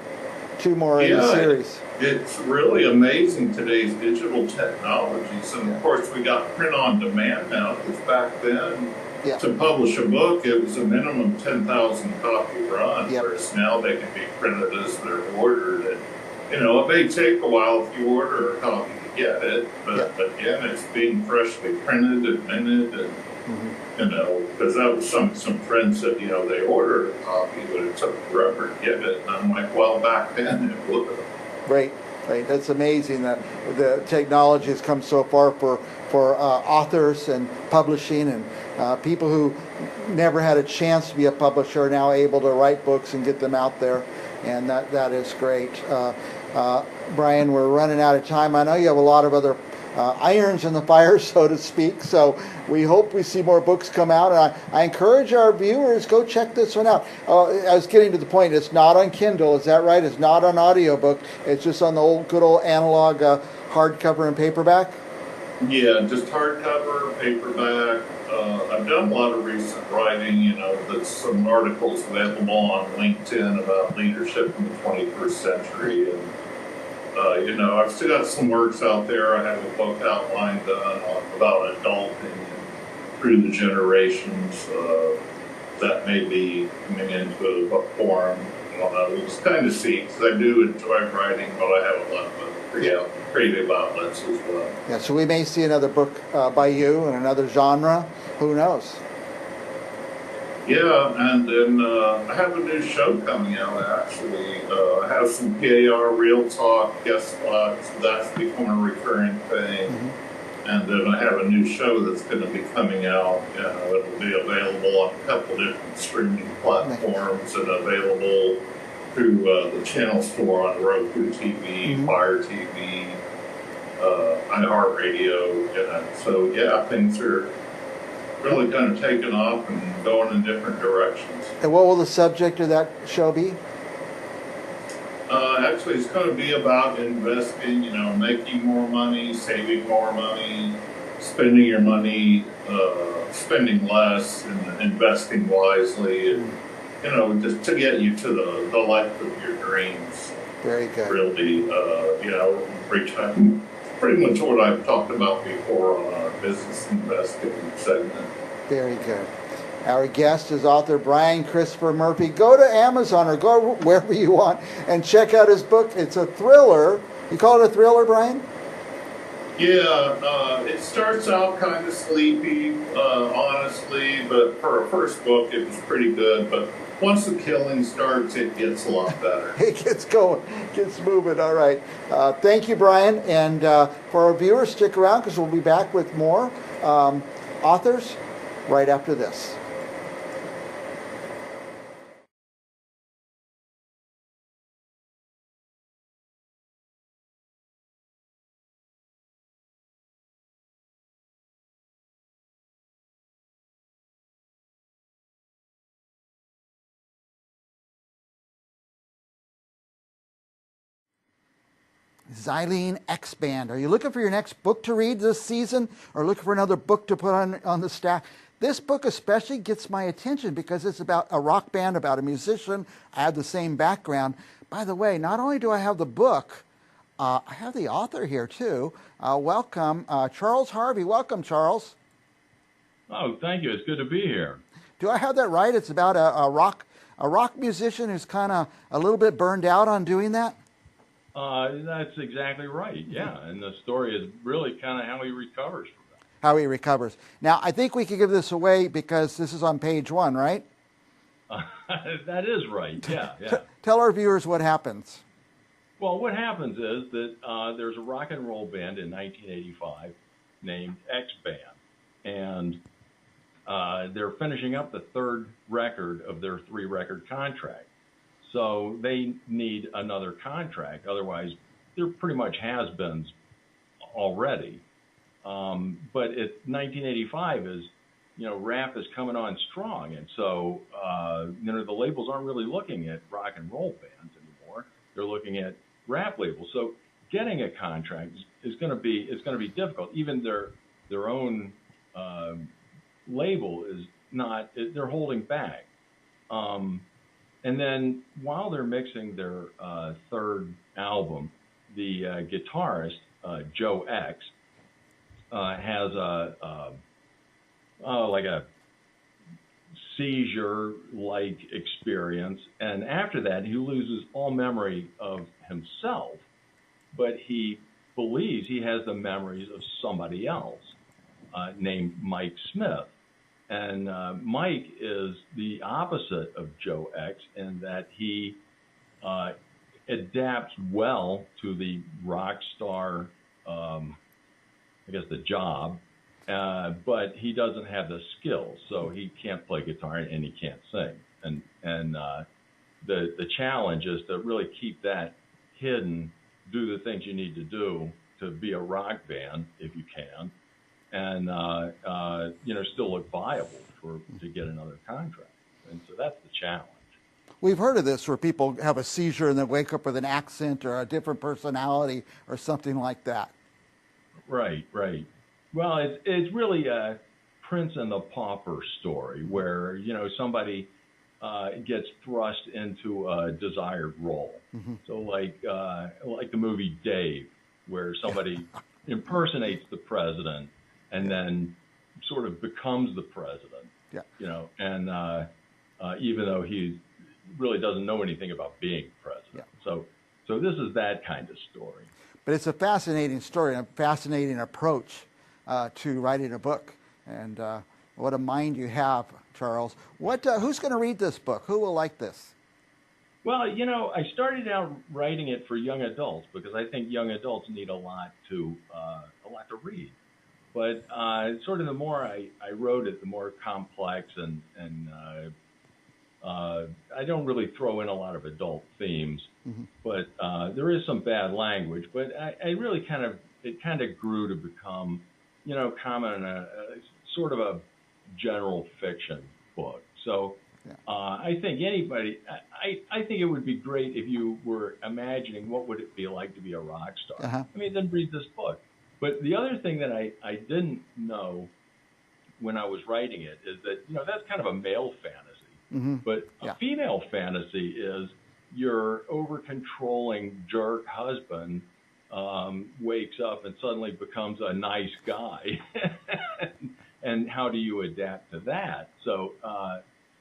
in the series. It's really amazing today's digital technologies, and of course we got print on demand now. Because back then, to publish a book, it was a minimum 10,000 copy run. Whereas now they can be printed as they're ordered, and it may take a while if you order a copy to get it, but again, it's being freshly printed and minted, and because that was some friends said they ordered a copy, but it took forever to get it, and I'm like, well, back then it would have. Right. That's amazing that the technology has come so far for authors and publishing, and people who never had a chance to be a publisher are now able to write books and get them out there, and that is great. Brian, we're running out of time. I know you have a lot of other irons in the fire, so to speak, so we hope we see more books come out. And I encourage our viewers, go check this one out. I was getting to the point, it's not on Kindle, is that right? It's not on audiobook, it's just on the good old analog hardcover and paperback? Yeah, just hardcover, paperback. I've done a lot of recent writing, that's some articles available on LinkedIn about leadership in the 21st century. And, I've still got some works out there. I have a book outlined about adulting through the generations. That may be coming into a book form. I don't know. We'll just kind of see, because I do enjoy writing, but I have a lot of creative outlets as well. Yeah, so we may see another book by you in another genre. Who knows? Yeah, and then I have a new show coming out, actually. I have some PAR Real Talk guest spots. That's become a recurring thing. And then I have a new show that's going to be coming out. It'll be available on a couple different streaming platforms and available through the channel store on Roku TV, Fire TV, iHeartRadio. So, yeah, things are really kind of taken off and going in different directions. And what will the subject of that show be? Actually, it's going to be about investing, making more money, saving more money, spending your money, spending less, and investing wisely, and, just to get you to the life of your dreams. Very good. Really, pretty much what I've talked about before on our business investing segment. Very good. Our guest is author Brian Christopher Murphy. Go to Amazon or go wherever you want and check out his book. It's a thriller. You call it a thriller, Brian? Yeah, it starts out kind of sleepy, honestly, but for a first book, it was pretty good. But once the killing starts, it gets a lot better. It gets going, gets moving. All right. Thank you, Brian. And for our viewers, stick around because we'll be back with more authors right after this. Xylene X-Band. Are you looking for your next book to read this season or looking for another book to put on the stack? This book especially gets my attention because it's about a rock band, about a musician. I have the same background. By the way, not only do I have the book, I have the author here too. Welcome, Charles Harvey. Welcome, Charles. Oh, thank you. It's good to be here. Do I have that right? It's about a rock musician who's kind of a little bit burned out on doing that? That's exactly right, yeah. And the story is really kind of how he recovers from that. How he recovers. Now, I think we could give this away because this is on page 1, right? That is right, yeah. Tell our viewers what happens. Well, what happens is that there's a rock and roll band in 1985 named X Band, and they're finishing up the third record of their 3-record contract. So they need another contract. Otherwise, they're pretty much has-beens already. But 1985 is, rap is coming on strong. And so, the labels aren't really looking at rock and roll bands anymore. They're looking at rap labels. So getting a contract is going to be difficult. Even their own label is not, they're holding back. And then while they're mixing their third album, the guitarist, Joe X, has like a seizure-like experience. And after that, he loses all memory of himself, but he believes he has the memories of somebody else named Mike Smith. And Mike is the opposite of Joe X in that he adapts well to the rock star, the job, but he doesn't have the skills, so he can't play guitar and he can't sing. And the challenge is to really keep that hidden, do the things you need to do to be a rock band if you can, and still look viable to get another contract. And so that's the challenge. We've heard of this where people have a seizure and then wake up with an accent or a different personality or something like that. Right. Well, it's really a Prince and the Pauper story where, somebody gets thrust into a desired role. Mm-hmm. So like the movie Dave, where somebody impersonates the president and then sort of becomes the president. Yeah. And even though he really doesn't know anything about being president. Yeah. So this is that kind of story. But it's a fascinating story and a fascinating approach to writing a book. And what a mind you have, Charles. Who's going to read this book? Who will like this? Well, I started out writing it for young adults because I think young adults need a lot to read. But sort of the more I wrote it, the more complex and I don't really throw in a lot of adult themes, mm-hmm. but there is some bad language. But I really it kind of grew to become, common sort of a general fiction book. So I think I think it would be great if you were imagining what would it be like to be a rock star. Uh-huh. Then read this book. But the other thing that I didn't know when I was writing it is that, that's kind of a male fantasy. Mm-hmm. But a female fantasy is your over-controlling jerk husband wakes up and suddenly becomes a nice guy. And how do you adapt to that? So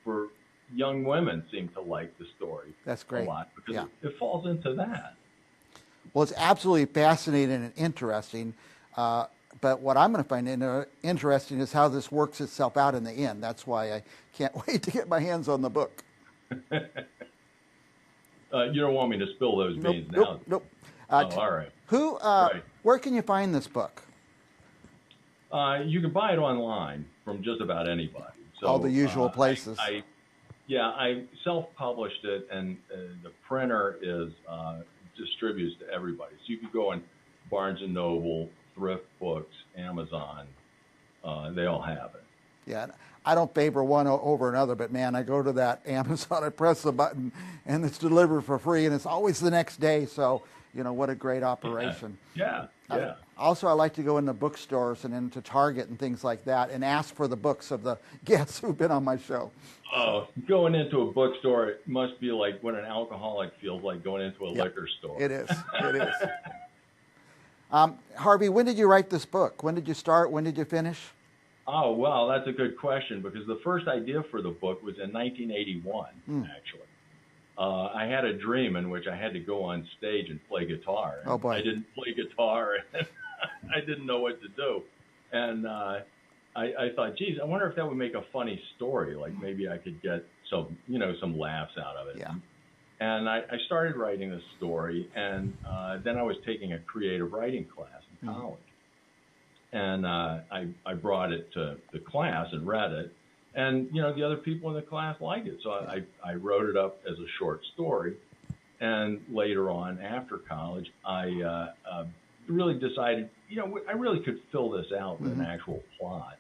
for young women seem to like the story. That's great. A lot because it falls into that. Well, it's absolutely fascinating and interesting. But what I'm going to find interesting is how this works itself out in the end. That's why I can't wait to get my hands on the book. You don't want me to spill those beans now? Nope. All right. Where can you find this book? You can buy it online from just about anybody. So, all the usual places. I self-published it, and the printer distributes to everybody. So you can go on Barnes & Noble, Thrift Books, Amazon. They all have it. Yeah, I don't favor one over another, but man, I go to that Amazon, I press the button, and it's delivered for free, and it's always the next day. So, what a great operation. Yeah. Also, I like to go into bookstores and into Target and things like that and ask for the books of the guests who've been on my show. Oh, going into a bookstore, it must be like what an alcoholic feels like going into a liquor store. It is. Harvey, when did you write this book? When did you start? When did you finish? Oh, well, that's a good question because the first idea for the book was in 1981, actually. I had a dream in which I had to go on stage and play guitar. Oh, boy. I didn't play guitar, and I didn't know what to do. And I thought, geez, I wonder if that would make a funny story. Like maybe I could get some laughs out of it. Yeah. And I started writing this story, and then I was taking a creative writing class in college. And I brought it to the class and read it. And, you know, the other people in the class liked it. So I wrote it up as a short story. And later on, after college, I really decided, you know, I really could fill this out with an actual plot.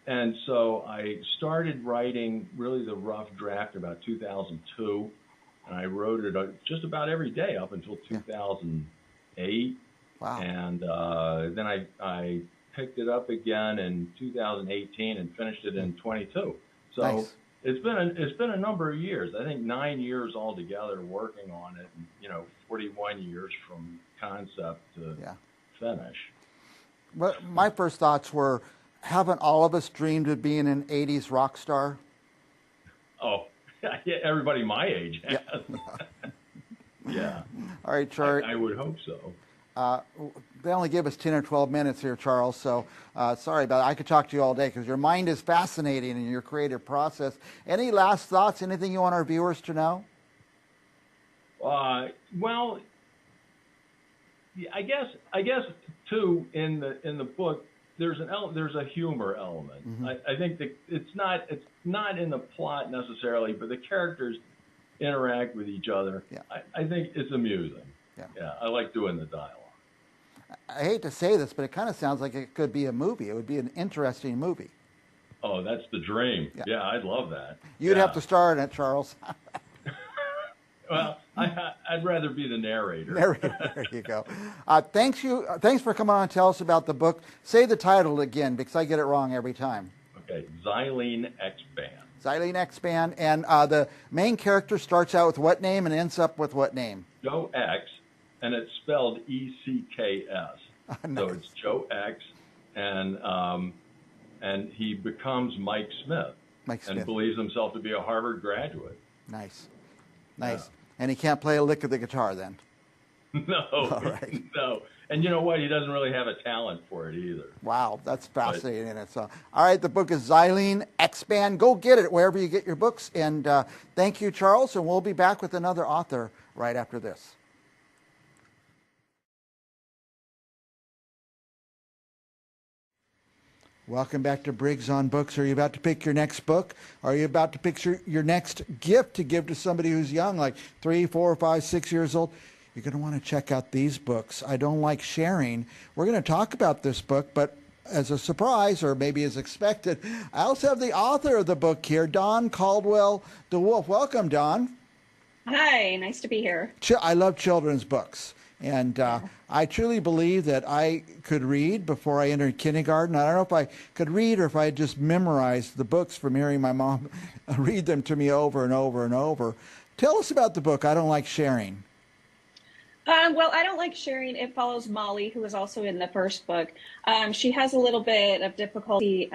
And so I started writing really the rough draft about 2002. And I wrote it just about every day up until 2008. Wow. And then I picked it up again in 2018 and finished it in 22. So Nice. it's been a number of years. I think 9 years altogether working on it, and, you know, 41 years from concept to finish. Well, my first thoughts were, haven't all of us dreamed of being an 80s rock star? Oh, yeah, everybody my age has. Yeah. All right, Charlie. I would hope so. They only give us 10 or 12 minutes here, Charles, so sorry about it. I could talk to you all day because your mind is fascinating in your creative process. Any last thoughts, anything you want our viewers to know? Well, I guess too, in the book, there's a humor element. I think that it's not in the plot necessarily, but the characters interact with each other. Yeah. I think it's amusing. Yeah. I like doing the dialogue. I hate to say this, but it kind of sounds like it could be a movie. It would be an interesting movie. Oh, that's the dream. Yeah, I'd love that. You'd have to star in it, Charles. Well, I'd rather be the narrator. There you go. Thanks for coming on and tell us about the book. Say the title again, because I get it wrong every time. Okay, Xylene X-Band. Xylene X-Band. And the main character starts out with what name and ends up with what name? Joe X, and it's spelled E-C-K-S. Nice. So it's Joe X, and he becomes Mike Smith. And believes himself to be a Harvard graduate. Nice. Yeah. And he can't play a lick of the guitar then? No. All right. No. And you know what? He doesn't really have a talent for it either. Wow, that's fascinating in itself. All right, the book is Xylene X-Band. Go get it wherever you get your books. And thank you, Charles, and we'll be back with another author right after this. Welcome back to Briggs on Books. Are you about to pick your next book? Are you about to pick your next gift to give to somebody who's young, like 3, 4, 5, 6 years old? You're going to want to check out these books. I Don't Like Sharing. We're going to talk about this book, but as a surprise, or maybe as expected, I also have the author of the book here, Dawn Caldwell DeWolf. Welcome, Dawn. Hi, nice to be here. I love children's books. And I truly believe that I could read before I entered kindergarten. I don't know if I could read or if I just memorized the books from hearing my mom read them to me over and over and over. Tell us about the book, I Don't Like Sharing. Well, I Don't Like Sharing. It follows Molly, who was also in the first book. She has a little bit of difficulty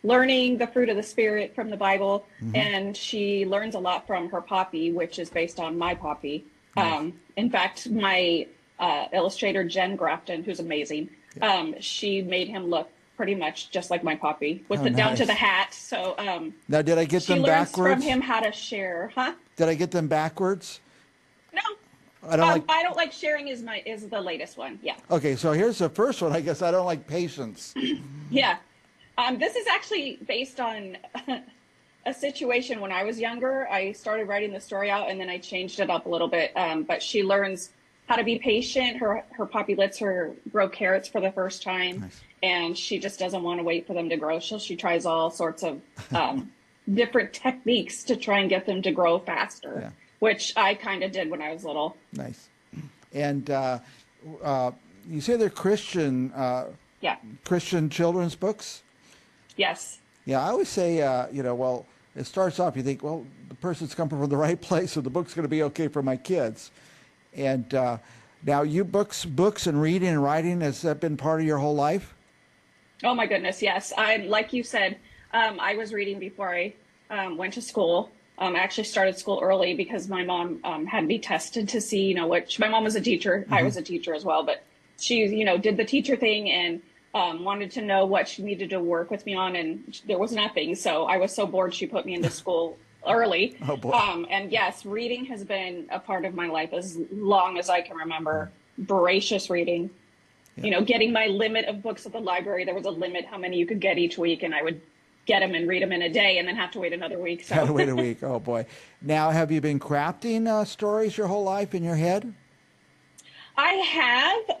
learning the fruit of the Spirit from the Bible, and she learns a lot from her Poppy, which is based on my Poppy. In fact, my illustrator, Jen Grafton, who's amazing, she made him look pretty much just like my Poppy, with down to the hat. So now, did I get them backwards? She learns from him how to share, huh? Did I get them backwards? No. I Don't Like Sharing is the latest one. Yeah. Okay, so here's the first one. I guess I Don't Like Patience. Yeah. This is actually based on a situation when I was younger. I started writing the story out and then I changed it up a little bit. But she learns how to be patient. Her Poppy lets her grow carrots for the first time. Nice. And she just doesn't want to wait for them to grow. So she tries all sorts of different techniques to try and get them to grow faster. Yeah. Which I kind of did when I was little. Nice. And you say they're Christian Christian children's books? Yes. Yeah, I always say, well, it starts off, you think, well, the person's coming from the right place, so the book's going to be okay for my kids. And now you books and reading and writing, has that been part of your whole life? Oh, my goodness, yes. Like you said, I was reading before I went to school. I actually started school early because my mom had me tested to see, my mom was a teacher. I was a teacher as well, but she, did the teacher thing and wanted to know what she needed to work with me on, and there was nothing. So I was so bored, she put me into school early. Oh, boy. And yes, reading has been a part of my life as long as I can remember. Voracious reading. Yeah. You know, getting my limit of books at the library. There was a limit how many you could get each week, and I would get them and read them in a day and then have to wait another week. So. Had to wait a week. Oh, boy. Now, have you been crafting stories your whole life in your head? I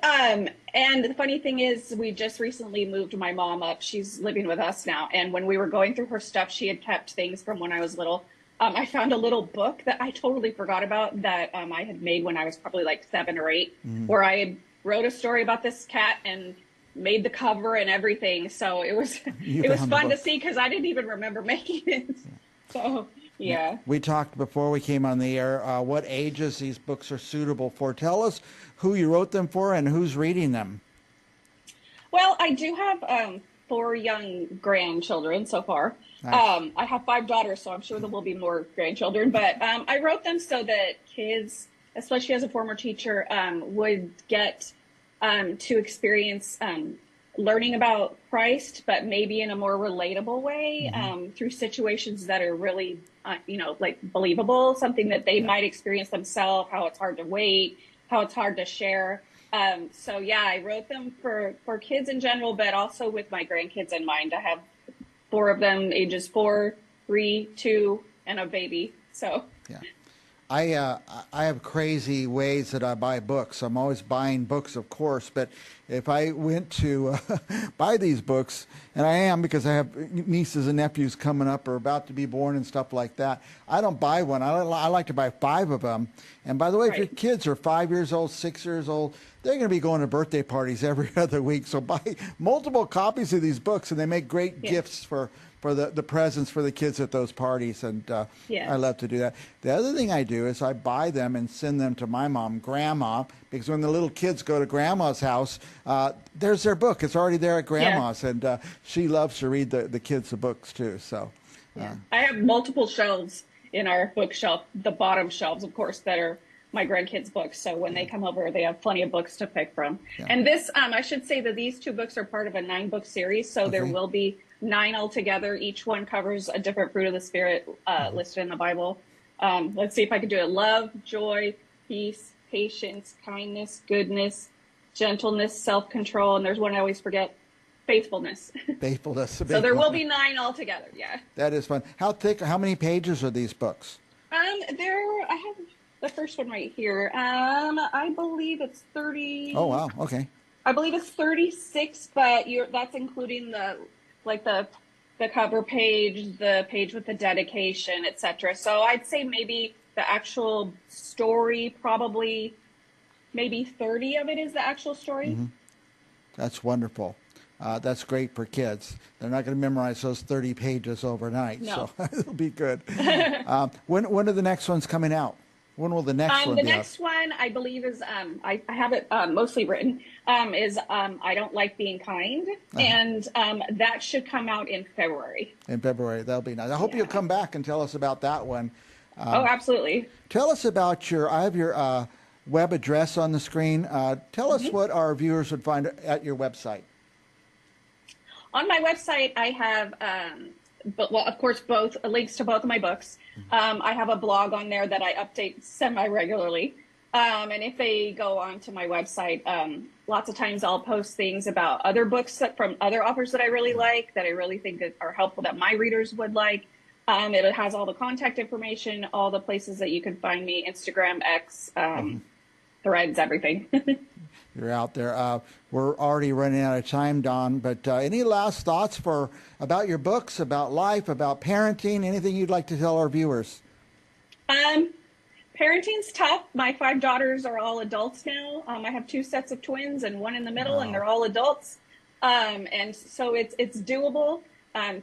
have. And the funny thing is, we just recently moved my mom up. She's living with us now. And when we were going through her stuff, she had kept things from when I was little. I found a little book that I totally forgot about that I had made when I was probably like 7 or 8, where I had wrote a story about this cat and made the cover and everything. So it was fun to see because I didn't even remember making it. So yeah. We talked before we came on the air what ages these books are suitable for. Tell us who you wrote them for and who's reading them. Well, I do have 4 young grandchildren so far. Nice. I have 5 daughters, so I'm sure there will be more grandchildren. But I wrote them so that kids, especially as a former teacher, would get to experience learning about Christ, but maybe in a more relatable way, through situations that are really, like believable, something that they might experience themselves, how it's hard to wait, how it's hard to share. So yeah, I wrote them for kids in general, but also with my grandkids in mind. I have 4 of them, ages 4, 3, 2, and a baby. So yeah. I have crazy ways that I buy books. I'm always buying books, of course, but if I went to buy these books, and I am because I have nieces and nephews coming up or about to be born and stuff like that, I don't buy one. I like to buy 5 of them. And by the way, if your kids are 5 years old, 6 years old, they're going to be going to birthday parties every other week. So buy multiple copies of these books, and they make great gifts for the presents for the kids at those parties, and I love to do that. The other thing I do is I buy them and send them to my mom, Grandma, because when the little kids go to Grandma's house, there's their book. It's already there at Grandma's, and she loves to read the kids the books too. So I have multiple shelves in our bookshelf, the bottom shelves, of course, that are my grandkids' books. So when they come over, they have plenty of books to pick from. Yeah. And this, I should say that these 2 books are part of a 9-book series. So there will be 9 altogether. Each one covers a different fruit of the Spirit listed in the Bible. Let's see if I can do it. Love, joy, peace, patience, kindness, goodness, gentleness, self-control. And there's one I always forget, faithfulness. Faithfulness. So there will be 9 altogether. Yeah. That is fun. How thick, how many pages are these books? I have the first one right here. I believe it's 30. Oh, wow. Okay. I believe it's 36, but that's including the cover page, the page with the dedication, etc. So I'd say maybe the actual story, probably maybe 30 of it is the actual story. That's wonderful. That's great for kids. They're not going to memorize those 30 pages overnight, so it'll be good. When are the next ones coming out? When will the next one be out? The next one, I believe, is I have it mostly written, is I Don't Like Being Kind, and that should come out in February. In February, that'll be nice. I hope you'll come back and tell us about that one. Oh, absolutely. Tell us about I have your web address on the screen. Tell us what our viewers would find at your website. On my website, I have, of course, both links to both of my books. I have a blog on there that I update semi-regularly. And if they go onto my website, lots of times I'll post things about other books from other authors that I really like, that I really think that are helpful, that my readers would like. It has all the contact information, all the places that you can find me, Instagram, X, Threads, everything. You're out there. We're already running out of time, Dawn, but any last thoughts about your books, about life, about parenting, anything you'd like to tell our viewers? Parenting's tough. My 5 daughters are all adults now. I have 2 sets of twins and one in the middle, and they're all adults. And so it's doable.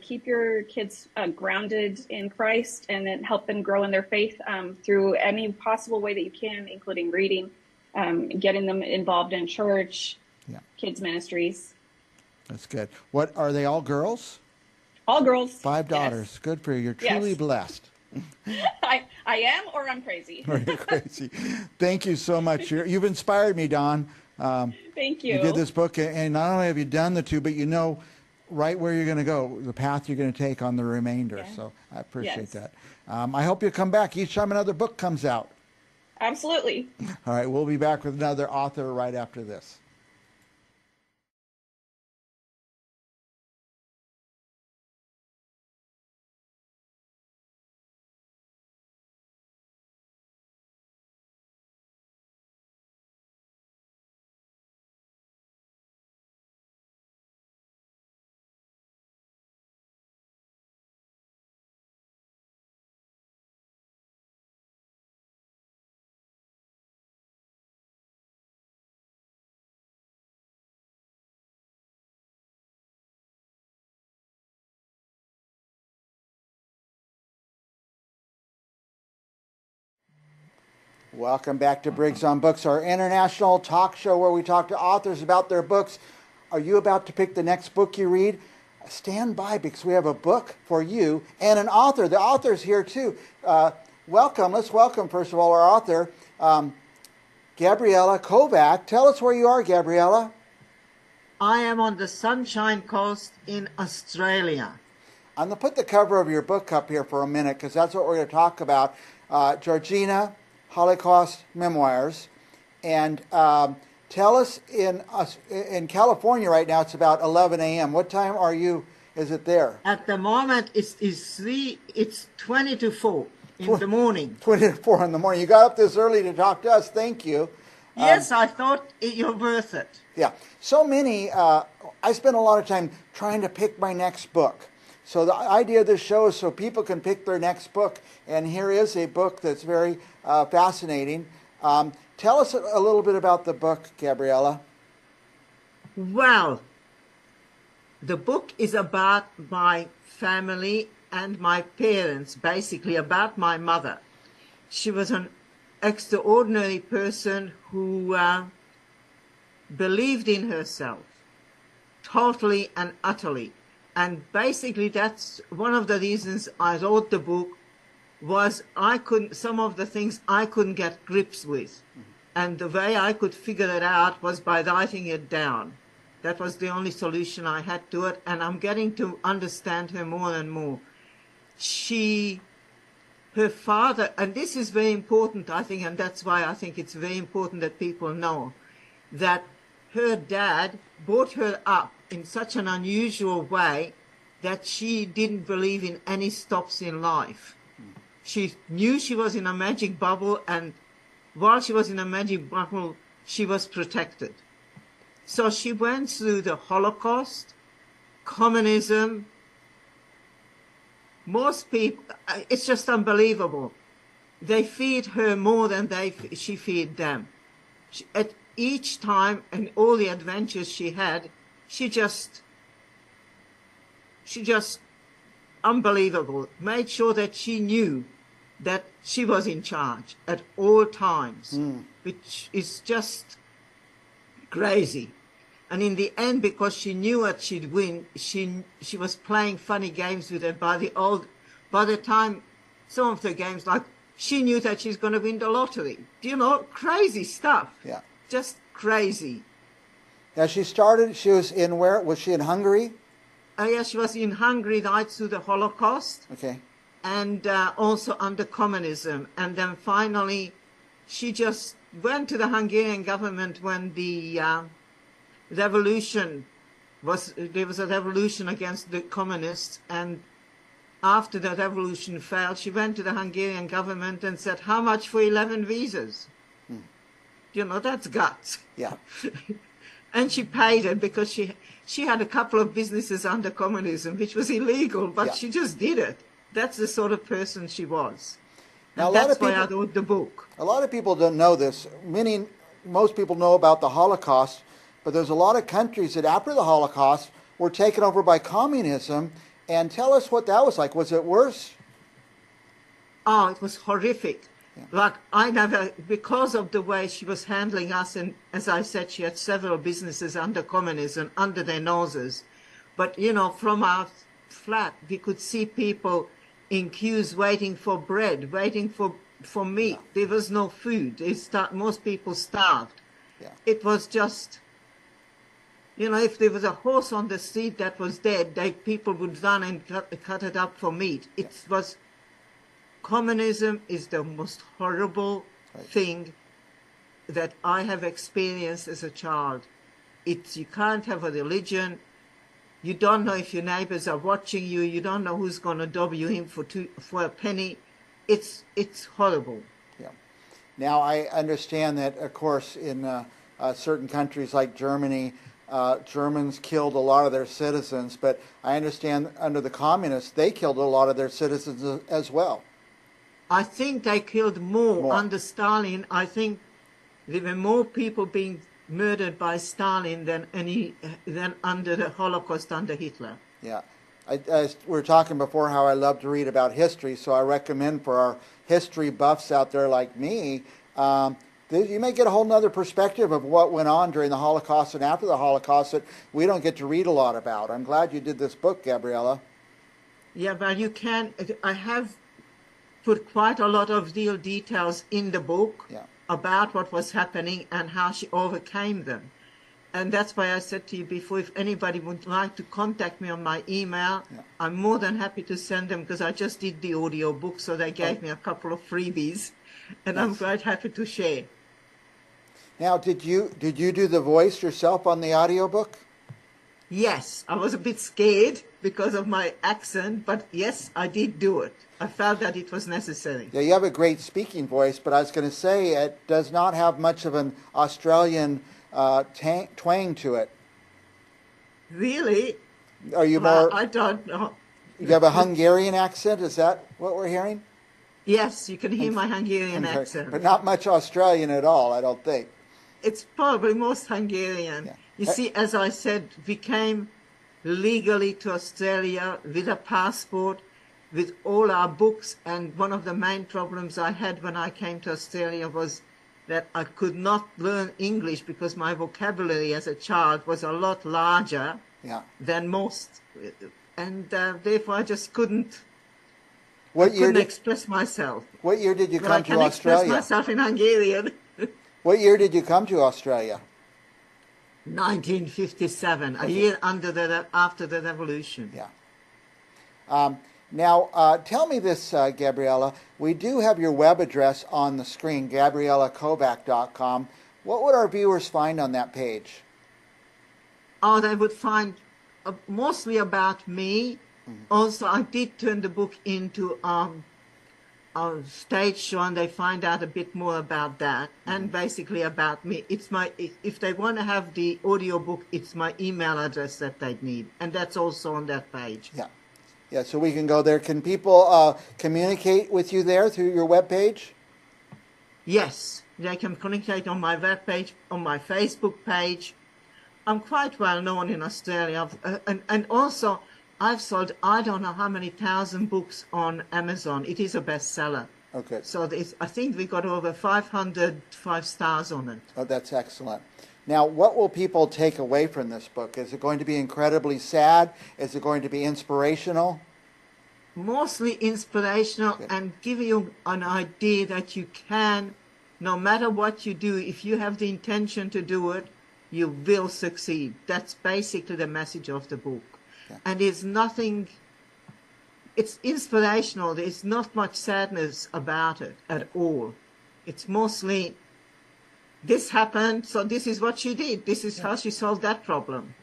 Keep your kids grounded in Christ, and then help them grow in their faith through any possible way that you can, including reading, getting them involved in church, kids ministries. That's good. What are they, all girls? All girls. 5 daughters. Yes. Good for you. You're truly blessed. I am, or I'm crazy. Or you're crazy. Thank you so much. You've inspired me, Dawn. Thank you. You did this book, and not only have you done the 2, but right where you're going to go, the path you're going to take on the remainder. Yeah. So I appreciate Yes. that. I hope you come back each time another book comes out. Absolutely. All right, we'll be back with another author right after this. Welcome back to Briggs on Books, our international talk show where we talk to authors about their books. Are you about to pick the next book you read? Stand by because we have a book for you and an author. The author's here too. Welcome. Let's welcome, first of all, our author, Gabriella Kovac. Tell us where you are, Gabriella. I am on the Sunshine Coast in Australia. I'm going to put the cover of your book up here for a minute because that's what we're going to talk about. Georgina, Holocaust Memoirs. And tell us, in California right now, it's about 11 a.m. What time is it there? At the moment, it's 20 to 4 in the morning. 20 to 4 in the morning. You got up this early to talk to us. Thank you. Yes, I thought you're worth it. Yeah. So many, I spend a lot of time trying to pick my next book. So the idea of this show is so people can pick their next book. And here is a book that's very fascinating. Tell us a little bit about the book, Gabriella. Well, the book is about my family and my parents, basically about my mother. She was an extraordinary person who believed in herself totally and utterly. And basically that's one of the reasons I wrote the book, was some of the things I couldn't get grips with. And the way I could figure it out was by writing it down. That was the only solution I had to it, and I'm getting to understand her more and more. Her father, and this is very important, I think, and that's why I think it's very important that people know, that her dad brought her up in such an unusual way that she didn't believe in any stops in life. She knew she was in a magic bubble, and while she was in a magic bubble, she was protected. So she went through the Holocaust, communism. Most people, it's just unbelievable. They feared her more than she feared them. At each time and all the adventures she had, she just unbelievable. Made sure that she knew that she was in charge at all times, which is just crazy. And in the end, because she knew that she'd win, she was playing funny games with her. By the time some of the games, like she knew that she's going to win the lottery. Crazy stuff. Yeah. Just crazy. Now she was in where? Was she in Hungary? Yes, she was in Hungary right through the Holocaust. Okay. And also under communism. And then finally, she just went to the Hungarian government when the there was a revolution against the communists, and after the revolution failed, she went to the Hungarian government and said, how much for 11 visas? That's guts. Yeah. And she paid it because she had a couple of businesses under communism, which was illegal, but she just did it. That's the sort of person she was. Now, and that's why I wrote the book. A lot of people don't know this. Most people know about the Holocaust, but there's a lot of countries that after the Holocaust were taken over by communism. And tell us what that was like. Was it worse? Oh, it was horrific. Yeah. Like because of the way she was handling us, and as I said, she had several businesses under communism, under their noses. But, from our flat, we could see people in queues waiting for bread, waiting for meat. Yeah. There was no food. Most people starved. Yeah. It was just You know, if there was a horse on the street that was dead, people would run and cut it up for meat. It was, communism is the most horrible thing that I have experienced as a child. You can't have a religion. You don't know if your neighbors are watching you. You don't know who's going to dob you in for a penny. It's horrible. Yeah. Now I understand that, of course, in certain countries like Germany, Germans killed a lot of their citizens, but I understand under the communists they killed a lot of their citizens as well. I think they killed more under Stalin. I think there were more people being murdered by Stalin than under the Holocaust under Hitler. Yeah. We were talking before how I love to read about history, so I recommend for our history buffs out there like me, you may get a whole nother perspective of what went on during the Holocaust and after the Holocaust that we don't get to read a lot about. I'm glad you did this book, Gabriella. Yeah, but you can. I have put quite a lot of real details in the book about what was happening and how she overcame them. And that's why I said to you before, if anybody would like to contact me on my email, I'm more than happy to send them, because I just did the audio book, so they gave me a couple of freebies, and I'm quite happy to share. Now, did you do the voice yourself on the audiobook? Yes, I was a bit scared because of my accent, but yes, I did do it. I felt that it was necessary. Yeah, you have a great speaking voice, but I was going to say it does not have much of an Australian twang to it. Really? Are you more? I don't know. You have a Hungarian accent? Is that what we're hearing? Yes, you can hear my Hungarian accent. But not much Australian at all, I don't think. It's probably most Hungarian. Yeah. You see, as I said, we came legally to Australia with a passport, with all our books, and one of the main problems I had when I came to Australia was that I could not learn English because my vocabulary as a child was a lot larger than most. And therefore I just couldn't express myself. What year did you come to Australia? I can express myself in Hungarian. What year did you come to Australia? 1957, a year after the revolution. Yeah. Now, tell me this, Gabriella. We do have your web address on the screen, GabriellaKovac.com. What would our viewers find on that page? Oh, they would find mostly about me. Mm-hmm. Also, I did turn the book into a stage show, and they find out a bit more about that, and basically about me. It's if they want to have the audio book, it's my email address that they need, and that's also on that page. Yeah. Yeah, so we can go there. Can people communicate with you there through your webpage? Yes, they can communicate on my webpage, on my Facebook page. I'm quite well known in Australia, and also I've sold I don't know how many thousand books on Amazon. It is a bestseller. Okay. So I think we got over 500 5-stars on it. Oh, that's excellent. Now, what will people take away from this book? Is it going to be incredibly sad? Is it going to be inspirational? Mostly inspirational, and give you an idea that you can, no matter what you do, if you have the intention to do it, you will succeed. That's basically the message of the book. Yeah. And it's inspirational. There's not much sadness about it at all. It's mostly, this happened, so this is what she did. This is how she solved that problem.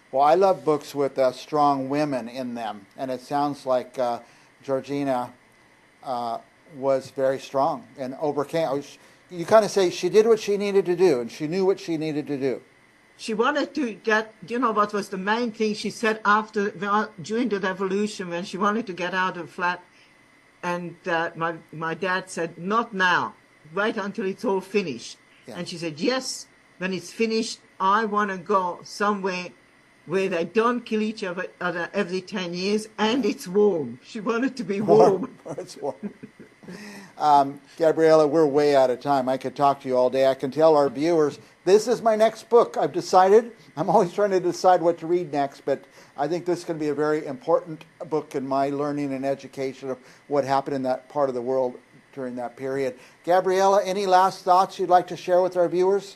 Well, I love books with strong women in them, and it sounds like Georgina was very strong and overcame. You kind of say she did what she needed to do, and she knew what she needed to do. She wanted to get, what was the main thing she said during the revolution, when she wanted to get out of the flat, and my dad said, not now, wait until it's all finished. Yeah. And she said, yes, when it's finished, I want to go somewhere where they don't kill each other every 10 years, and it's warm. She wanted to be warm. It's warm. Gabriella, we're way out of time. I could talk to you all day. I can tell our viewers, this is my next book. I've decided. I'm always trying to decide what to read next, but I think this is going to be a very important book in my learning and education of what happened in that part of the world during that period. Gabriella, any last thoughts you'd like to share with our viewers?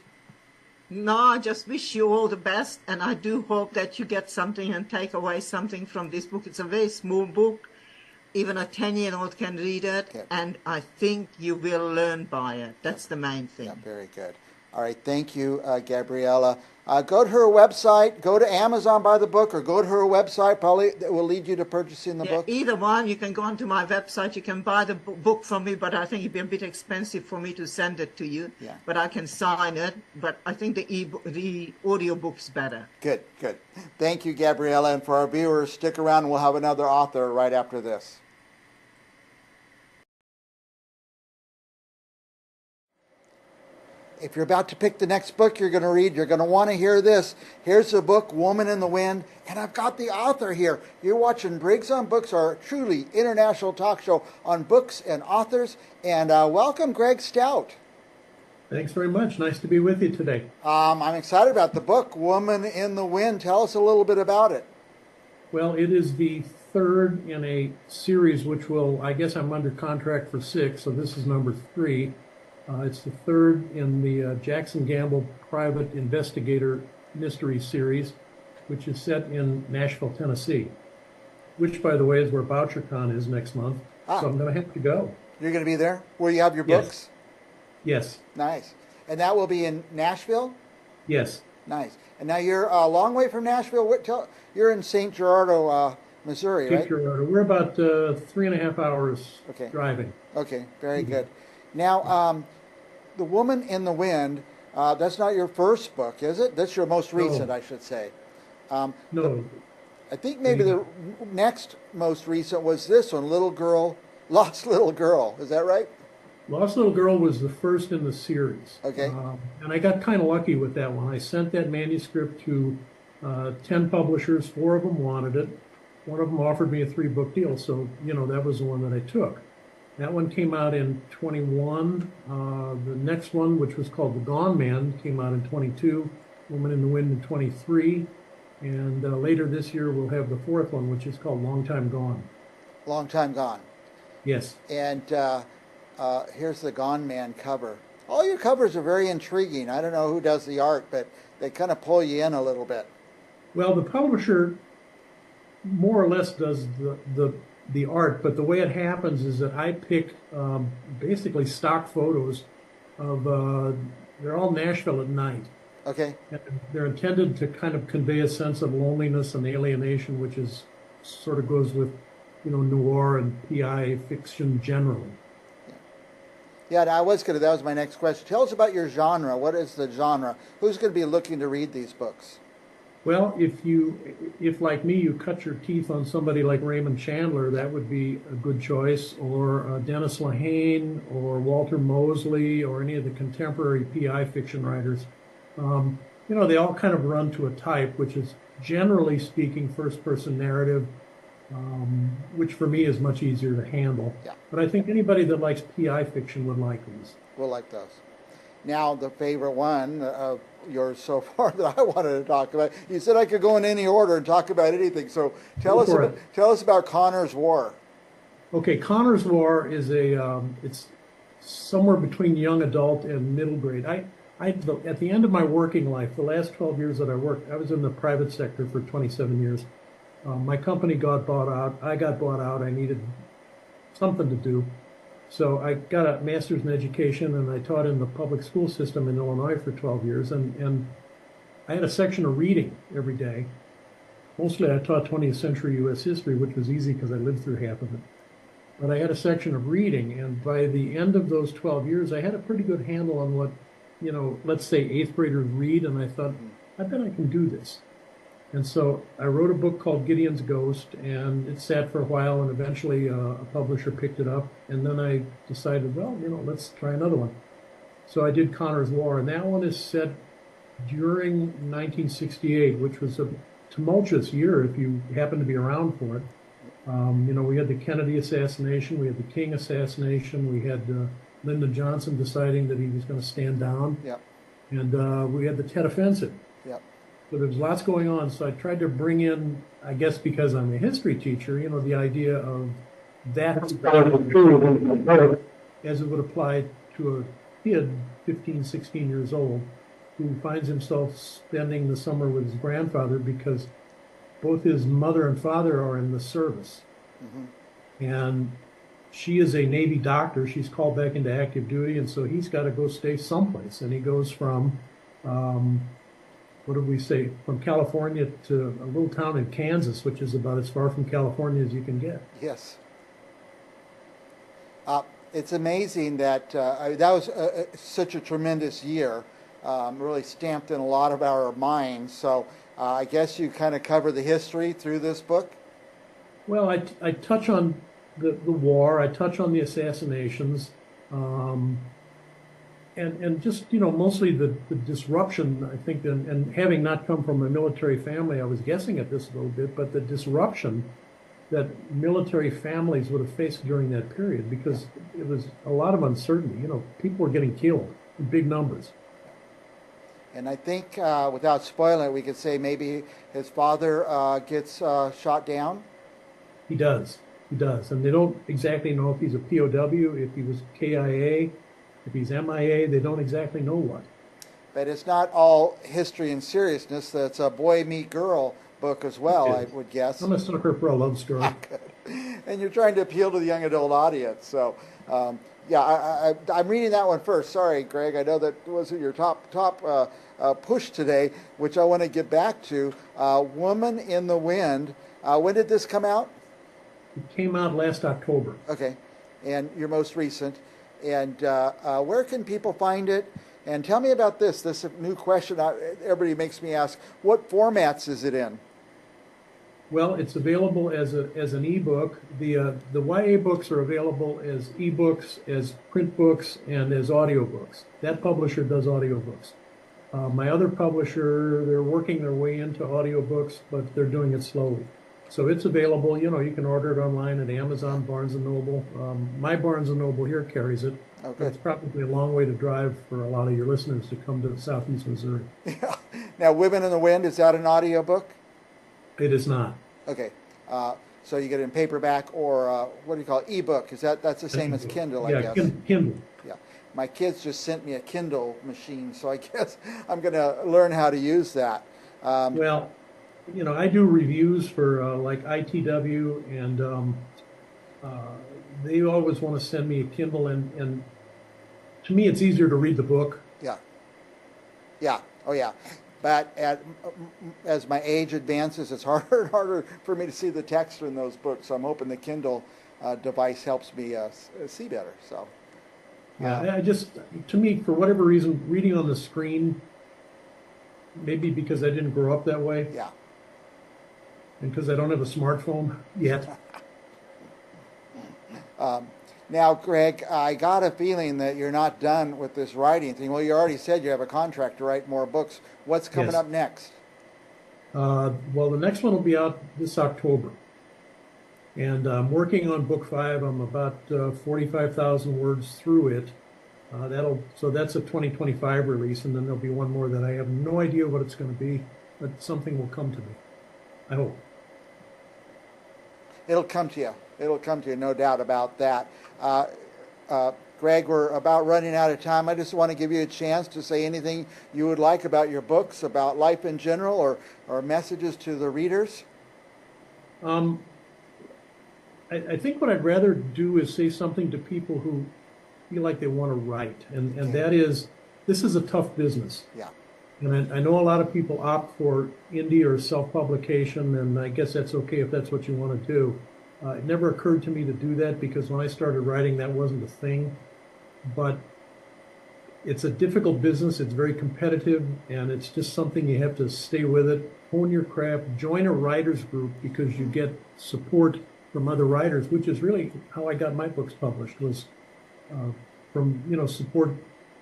No, I just wish you all the best, and I do hope that you get something and take away something from this book. It's a very small book. Even a 10-year-old can read it, and I think you will learn by it. That's the main thing. Yeah, very good. All right, thank you, Gabriella. Go to her website, go to Amazon, buy the book, or go to her website. Probably it will lead you to purchasing the book. Either one. You can go onto my website. You can buy the book from me, but I think it'd be a bit expensive for me to send it to you. Yeah. But I can sign it. But I think the audio book's better. Good, good. Thank you, Gabriella. And for our viewers, stick around. We'll have another author right after this. If you're about to pick the next book you're going to read, you're going to want to hear this. Here's the book, Woman in the Wind, and I've got the author here. You're watching Briggs on Books, our truly international talk show on books and authors. And welcome, Greg Stout. Thanks very much. Nice to be with you today. I'm excited about the book, Woman in the Wind. Tell us a little bit about it. Well, it is the third in a series which I guess I'm under contract for 6, so this is number 3. It's the third in the Jackson Gamble Private Investigator Mystery Series, which is set in Nashville, Tennessee, which, by the way, is where BoucherCon is next month. So I'm going to have to go. You're going to be there? Where you have your books? Yes. Nice. And that will be in Nashville? Yes. Nice. And now you're a long way from Nashville. You're in St. Gerardo, Missouri, right? St. Gerardo. We're about 3.5 hours driving. Okay, very good. Now, The Woman in the Wind, that's not your first book, is it? That's your most recent, I should say. No. I think maybe the next most recent was this one, Lost Little Girl. Is that right? Lost Little Girl was the first in the series. Okay. And I got kind of lucky with that one. I sent that manuscript to 10 publishers. 4 of them wanted it. One of them offered me a 3-book deal, so, that was the one that I took. That one came out in 21. The next one, which was called The Gone Man, came out in 22. Woman in the Wind in 23. And later this year, we'll have the 4th one, which is called Long Time Gone. Long Time Gone. Yes. And here's the Gone Man cover. All your covers are very intriguing. I don't know who does the art, but they kind of pull you in a little bit. Well, the publisher more or less does the art, but the way it happens is that I pick basically stock photos of, they're all Nashville at night. Okay. And they're intended to kind of convey a sense of loneliness and alienation, which is sort of goes with, noir and PI fiction generally. Yeah, that was my next question. Tell us about your genre. What is the genre? Who's going to be looking to read these books? Well, if like me, you cut your teeth on somebody like Raymond Chandler, that would be a good choice, or Dennis Lehane, or Walter Mosley, or any of the contemporary PI fiction writers. They all kind of run to a type, which is generally speaking first-person narrative, which for me is much easier to handle. Yeah. But I think anybody that likes PI fiction would like these. We'll like those. Now, the favorite one of yours so far that I wanted to talk about. You said I could go in any order and talk about anything. So tell us about Connor's War. Okay, Connor's War is it's somewhere between young adult and middle grade. At the end of my working life, the last 12 years that I worked, I was in the private sector for 27 years. My company got bought out. I got bought out. I needed something to do. So I got a master's in education, and I taught in the public school system in Illinois for 12 years. And I had a section of reading every day. Mostly I taught 20th century U.S. history, which was easy because I lived through half of it. But I had a section of reading, and by the end of those 12 years, I had a pretty good handle on what, let's say 8th graders read, and I thought, I bet I can do this. And so I wrote a book called Gideon's Ghost, and it sat for a while, and eventually a publisher picked it up. And then I decided, well, let's try another one. So I did Connor's War, and that one is set during 1968, which was a tumultuous year if you happen to be around for it. We had the Kennedy assassination, we had the King assassination, we had Lyndon Johnson deciding that he was going to stand down, and we had the Tet Offensive. So there was lots going on. So I tried to bring in, I guess because I'm a history teacher, the idea of that as it would apply to a kid, 15, 16 years old, who finds himself spending the summer with his grandfather because both his mother and father are in the service. And she is a Navy doctor. She's called back into active duty, and so he's got to go stay someplace. And he goes from, what did we say, from California to a little town in Kansas, which is about as far from California as you can get. Yes. It's amazing that that was such a tremendous year, really stamped in a lot of our minds. So I guess you kind of cover the history through this book? Well, I touch on the war, I touch on the assassinations, and just, mostly the disruption, I think, and having not come from a military family, I was guessing at this a little bit, but the disruption that military families would have faced during that period, because it was a lot of uncertainty. People were getting killed in big numbers. And I think, without spoiling it, we could say maybe his father gets shot down. He does. And they don't exactly know if he's a POW, if he was KIA, if he's MIA. They don't exactly know what. But it's not all history and seriousness. That's a boy meet girl book as well, I would guess. I'm a sucker for a love story. And you're trying to appeal to the young adult audience. So, I'm reading that one first. Sorry, Greg. I know that wasn't your top push today, which I want to get back to. Woman in the Wind. When did this come out? It came out last October. Okay. And your most recent. And where can people find it? And tell me about this new question everybody makes me ask. What formats is it in? Well, it's available as an ebook. The YA books are available as ebooks, as print books, and as audiobooks. That publisher does audiobooks. My other publisher, they're working their way into audiobooks, but they're doing it slowly. So it's available. You can order it online at Amazon, Barnes & Noble. My Barnes & Noble here carries it. Okay. It's probably a long way to drive for a lot of your listeners to come to southeast Missouri. Yeah. Now, Women in the Wind, is that an audiobook? It is not. Okay. So you get it in paperback or what do you call it? Ebook. That's the same as Kindle, I guess. Yeah, Kindle. Yeah. My kids just sent me a Kindle machine, so I guess I'm going to learn how to use that. Well, I do reviews for like ITW, and they always want to send me a Kindle, and to me it's easier to read the book. Yeah. Oh, yeah. But as my age advances, it's harder and harder for me to see the text in those books. So I'm hoping the Kindle device helps me see better. So, yeah, to me, for whatever reason, reading on the screen, maybe because I didn't grow up that way. Yeah. And because I don't have a smartphone yet. Now, Greg, I got a feeling that you're not done with this writing thing. Well, you already said you have a contract to write more books. What's coming up next? Well, the next one will be out this October. And I'm working on book 5. I'm about 45,000 words through it. So that's a 2025 release, and then there'll be one more that I have no idea what it's going to be, but something will come to me. I hope. It'll come to you. It'll come to you, no doubt about that. Greg, we're about running out of time. I just want to give you a chance to say anything you would like about your books, about life in general, or messages to the readers. I think what I'd rather do is say something to people who feel like they want to write, and that is, this is a tough business. Yeah. And I know a lot of people opt for indie or self-publication, and I guess that's okay if that's what you want to do. It never occurred to me to do that because when I started writing, that wasn't a thing. But it's a difficult business. It's very competitive, and it's just something you have to stay with it, hone your craft, join a writers group because you get support from other writers, which is really how I got my books published, was from support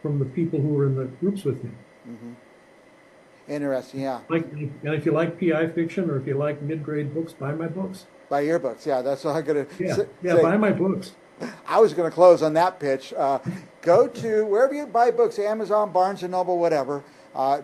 from the people who were in the groups with me. Mm-hmm. Interesting, yeah. And if you like PI fiction or if you like mid-grade books, buy my books. Buy your books, yeah. That's what I'm going to say. Buy my books. I was going to close on that pitch. Go to wherever you buy books, Amazon, Barnes & Noble, whatever.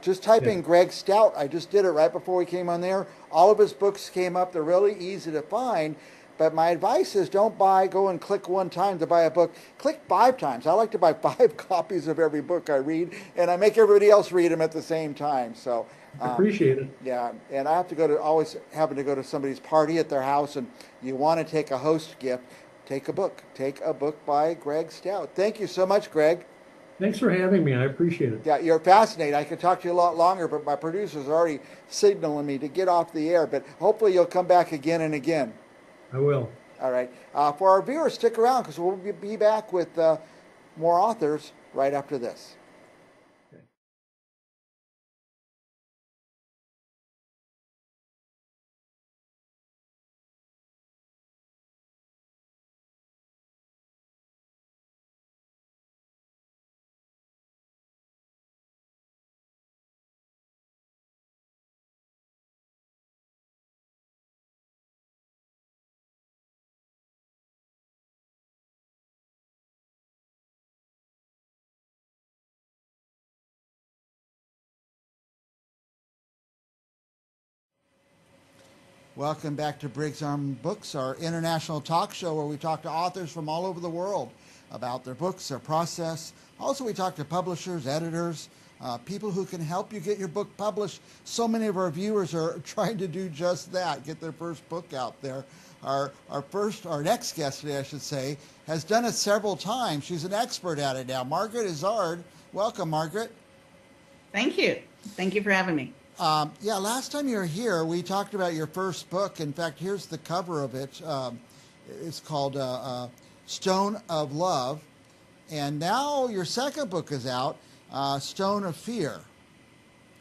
Just type in Greg Stout. I just did it right before we came on there. All of his books came up. They're really easy to find. But my advice is don't go and click one time to buy a book. Click 5 times. I like to buy 5 copies of every book I read, and I make everybody else read them at the same time. So Appreciate it. yeah, and I have to always having to go to somebody's party at their house, and you want to take a host gift, take a book. Take a book by Greg Stout. Thank you so much, Greg. Thanks for having me. I appreciate it. Yeah, you're fascinating. I could talk to you a lot longer, but my producers are already signaling me to get off the air. But hopefully you'll come back again and again. I will. All right. For our viewers, stick around because we'll be back with more authors right after this. Welcome back to Briggs Arm Books, our international talk show where we talk to authors from all over the world about their books, their process. Also, we talk to publishers, editors, people who can help you get your book published. So many of our viewers are trying to do just that, get their first book out there. Our next guest today, I should say, has done it several times. She's an expert at it now. Margaret Izzard. Welcome, Margaret. Thank you. Thank you for having me. Yeah, last time you were here, we talked about your first book. In fact, here's the cover of it. It's called Stone of Love. And now your second book is out, Stone of Fear.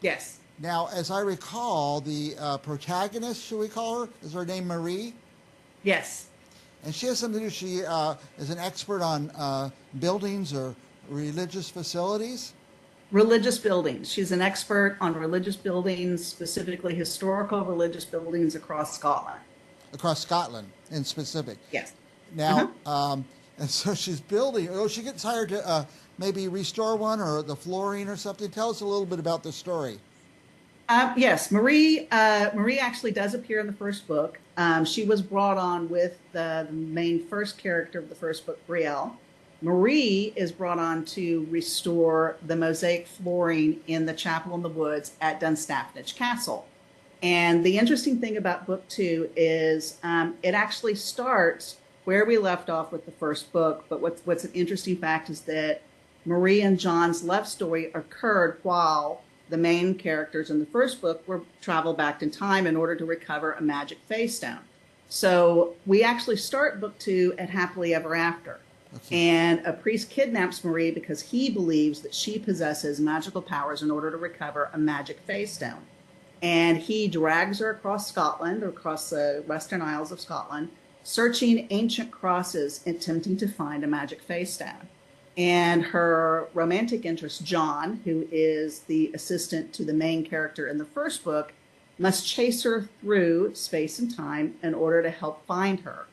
Yes. Now, as I recall, the protagonist, should we call her? Is her name Marie? Yes. And she has something to do, she is an expert on buildings or religious facilities? Religious buildings. She's an expert on religious buildings, specifically historical religious buildings across Scotland. Across Scotland, in specific. Yes. Now, and so she's building. Oh, she gets hired to maybe restore one or the flooring or something. Tell us a little bit about the story. Yes, Marie actually does appear in the first book. She was brought on with the main first character of the first book, Brielle. Marie is brought on to restore the mosaic flooring in the chapel in the woods at Dunstafnage Castle. And the interesting thing about book 2 is it actually starts where we left off with the first book. But what's an interesting fact is that Marie and John's love story occurred while the main characters in the first book were traveled back in time in order to recover a magic face stone. So we actually start book 2 at Happily Ever After. Okay. And a priest kidnaps Marie because he believes that she possesses magical powers in order to recover a magic face stone. And he drags her across Scotland, or across the Western Isles of Scotland, searching ancient crosses, attempting to find a magic face stone. And her romantic interest, John, who is the assistant to the main character in the first book, must chase her through space and time in order to help find her.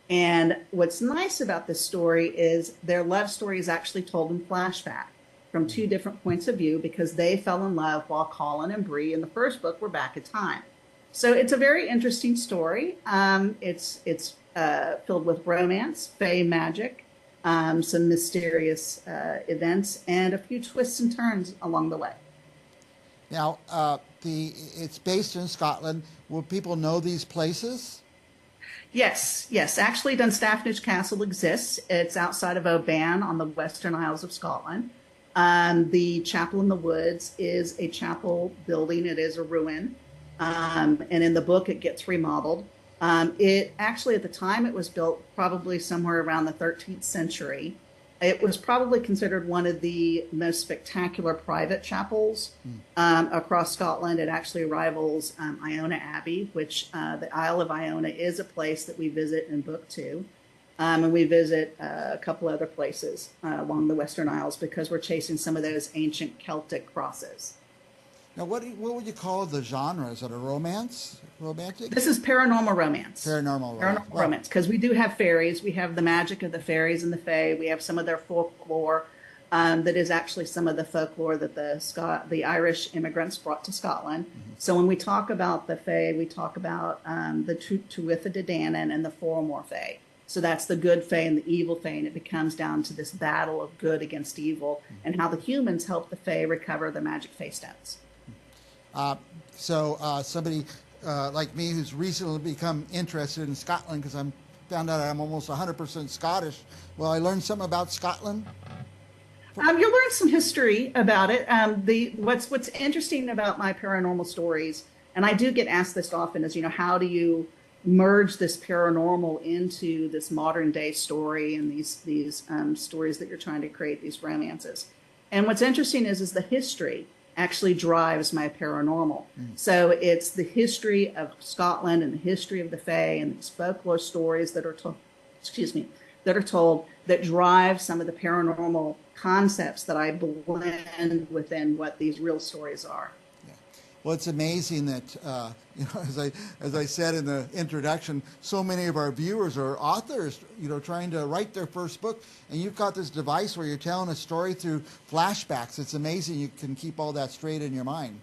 And what's nice about this story is their love story is actually told in flashback from 2 different points of view because they fell in love while Colin and Bree in the first book were back in time. So it's a very interesting story. It's filled with romance, fae magic, some mysterious events, and a few twists and turns along the way. Now, it's based in Scotland. Will people know these places? Yes. Actually, Dunstafnage Castle exists. It's outside of Oban on the Western Isles of Scotland. The chapel in the woods is a chapel building. It is a ruin. And in the book, it gets remodeled. It actually, at the time it was built, probably somewhere around the 13th century. It was probably considered one of the most spectacular private chapels across Scotland. It actually rivals Iona Abbey, which the Isle of Iona is a place that we visit in book 2. And we visit a couple other places along the Western Isles because we're chasing some of those ancient Celtic crosses. Now, what would you call the genre? Is it a romance? Romantic? This is paranormal romance. Paranormal romance, because we do have fairies. We have the magic of the fairies and the fae. We have some of their folklore. that is actually some of the folklore that the Irish immigrants brought to Scotland. So when we talk about the Fae, we talk about the Tuatha De Danann and the Fomor Fae. So that's the good Fae and the evil Fae, and it becomes down to this battle of good against evil, and how the humans help the Fae recover the magic Fae stones. So somebody like me who's recently become interested in Scotland, because I'm found out I'm almost 100% Scottish. Well, I learned something about Scotland. You'll learn some history about it. What's interesting about my paranormal stories, and I do get asked this often, is how do you merge this paranormal into this modern day story and these stories that you're trying to create, these romances. And what's interesting is the history actually drives my paranormal. So it's the history of Scotland and the history of the Fae and these folklore stories that are told that drive some of the paranormal concepts that I blend within what these real stories are. Well, it's amazing that, as I said in the introduction, so many of our viewers are authors, trying to write their first book. And you've got this device where you're telling a story through flashbacks. It's amazing you can keep all that straight in your mind.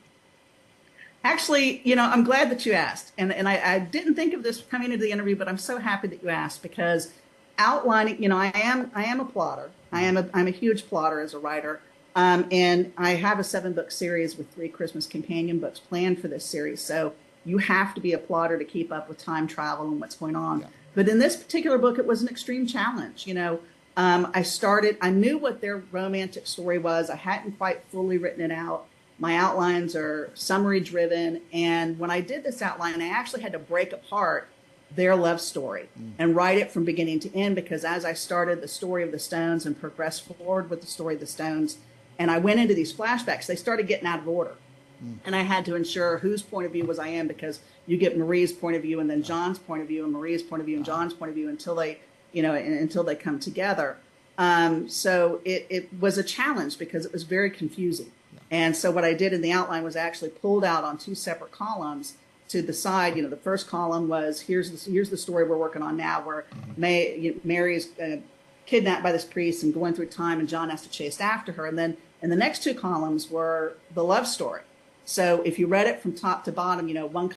Actually, I'm glad that you asked. And I didn't think of this coming into the interview, but I'm so happy that you asked, because outlining, I am a plotter. I'm a huge plotter as a writer. And I have a 7-book series with 3 Christmas companion books planned for this series. So you have to be a plotter to keep up with time travel and what's going on. Yeah. But in this particular book, it was an extreme challenge. I knew what their romantic story was. I hadn't quite fully written it out. My outlines are summary driven. And when I did this outline, I actually had to break apart their love story and write it from beginning to end, because as I started the story of the Stones and progressed forward with the story of the Stones, and I went into these flashbacks, they started getting out of order. And I had to ensure whose point of view was I in, because you get Marie's point of view and then John's point of view and Marie's point of view and John's point of view until they come together. So it was a challenge because it was very confusing. And so what I did in the outline was actually pulled out on 2 separate columns to the side. The first column was here's the story we're working on now, where Mary's kidnapped by this priest and going through time, and John has to chase after her. And then in the next 2 columns were the love story. So if you read it from top to bottom, one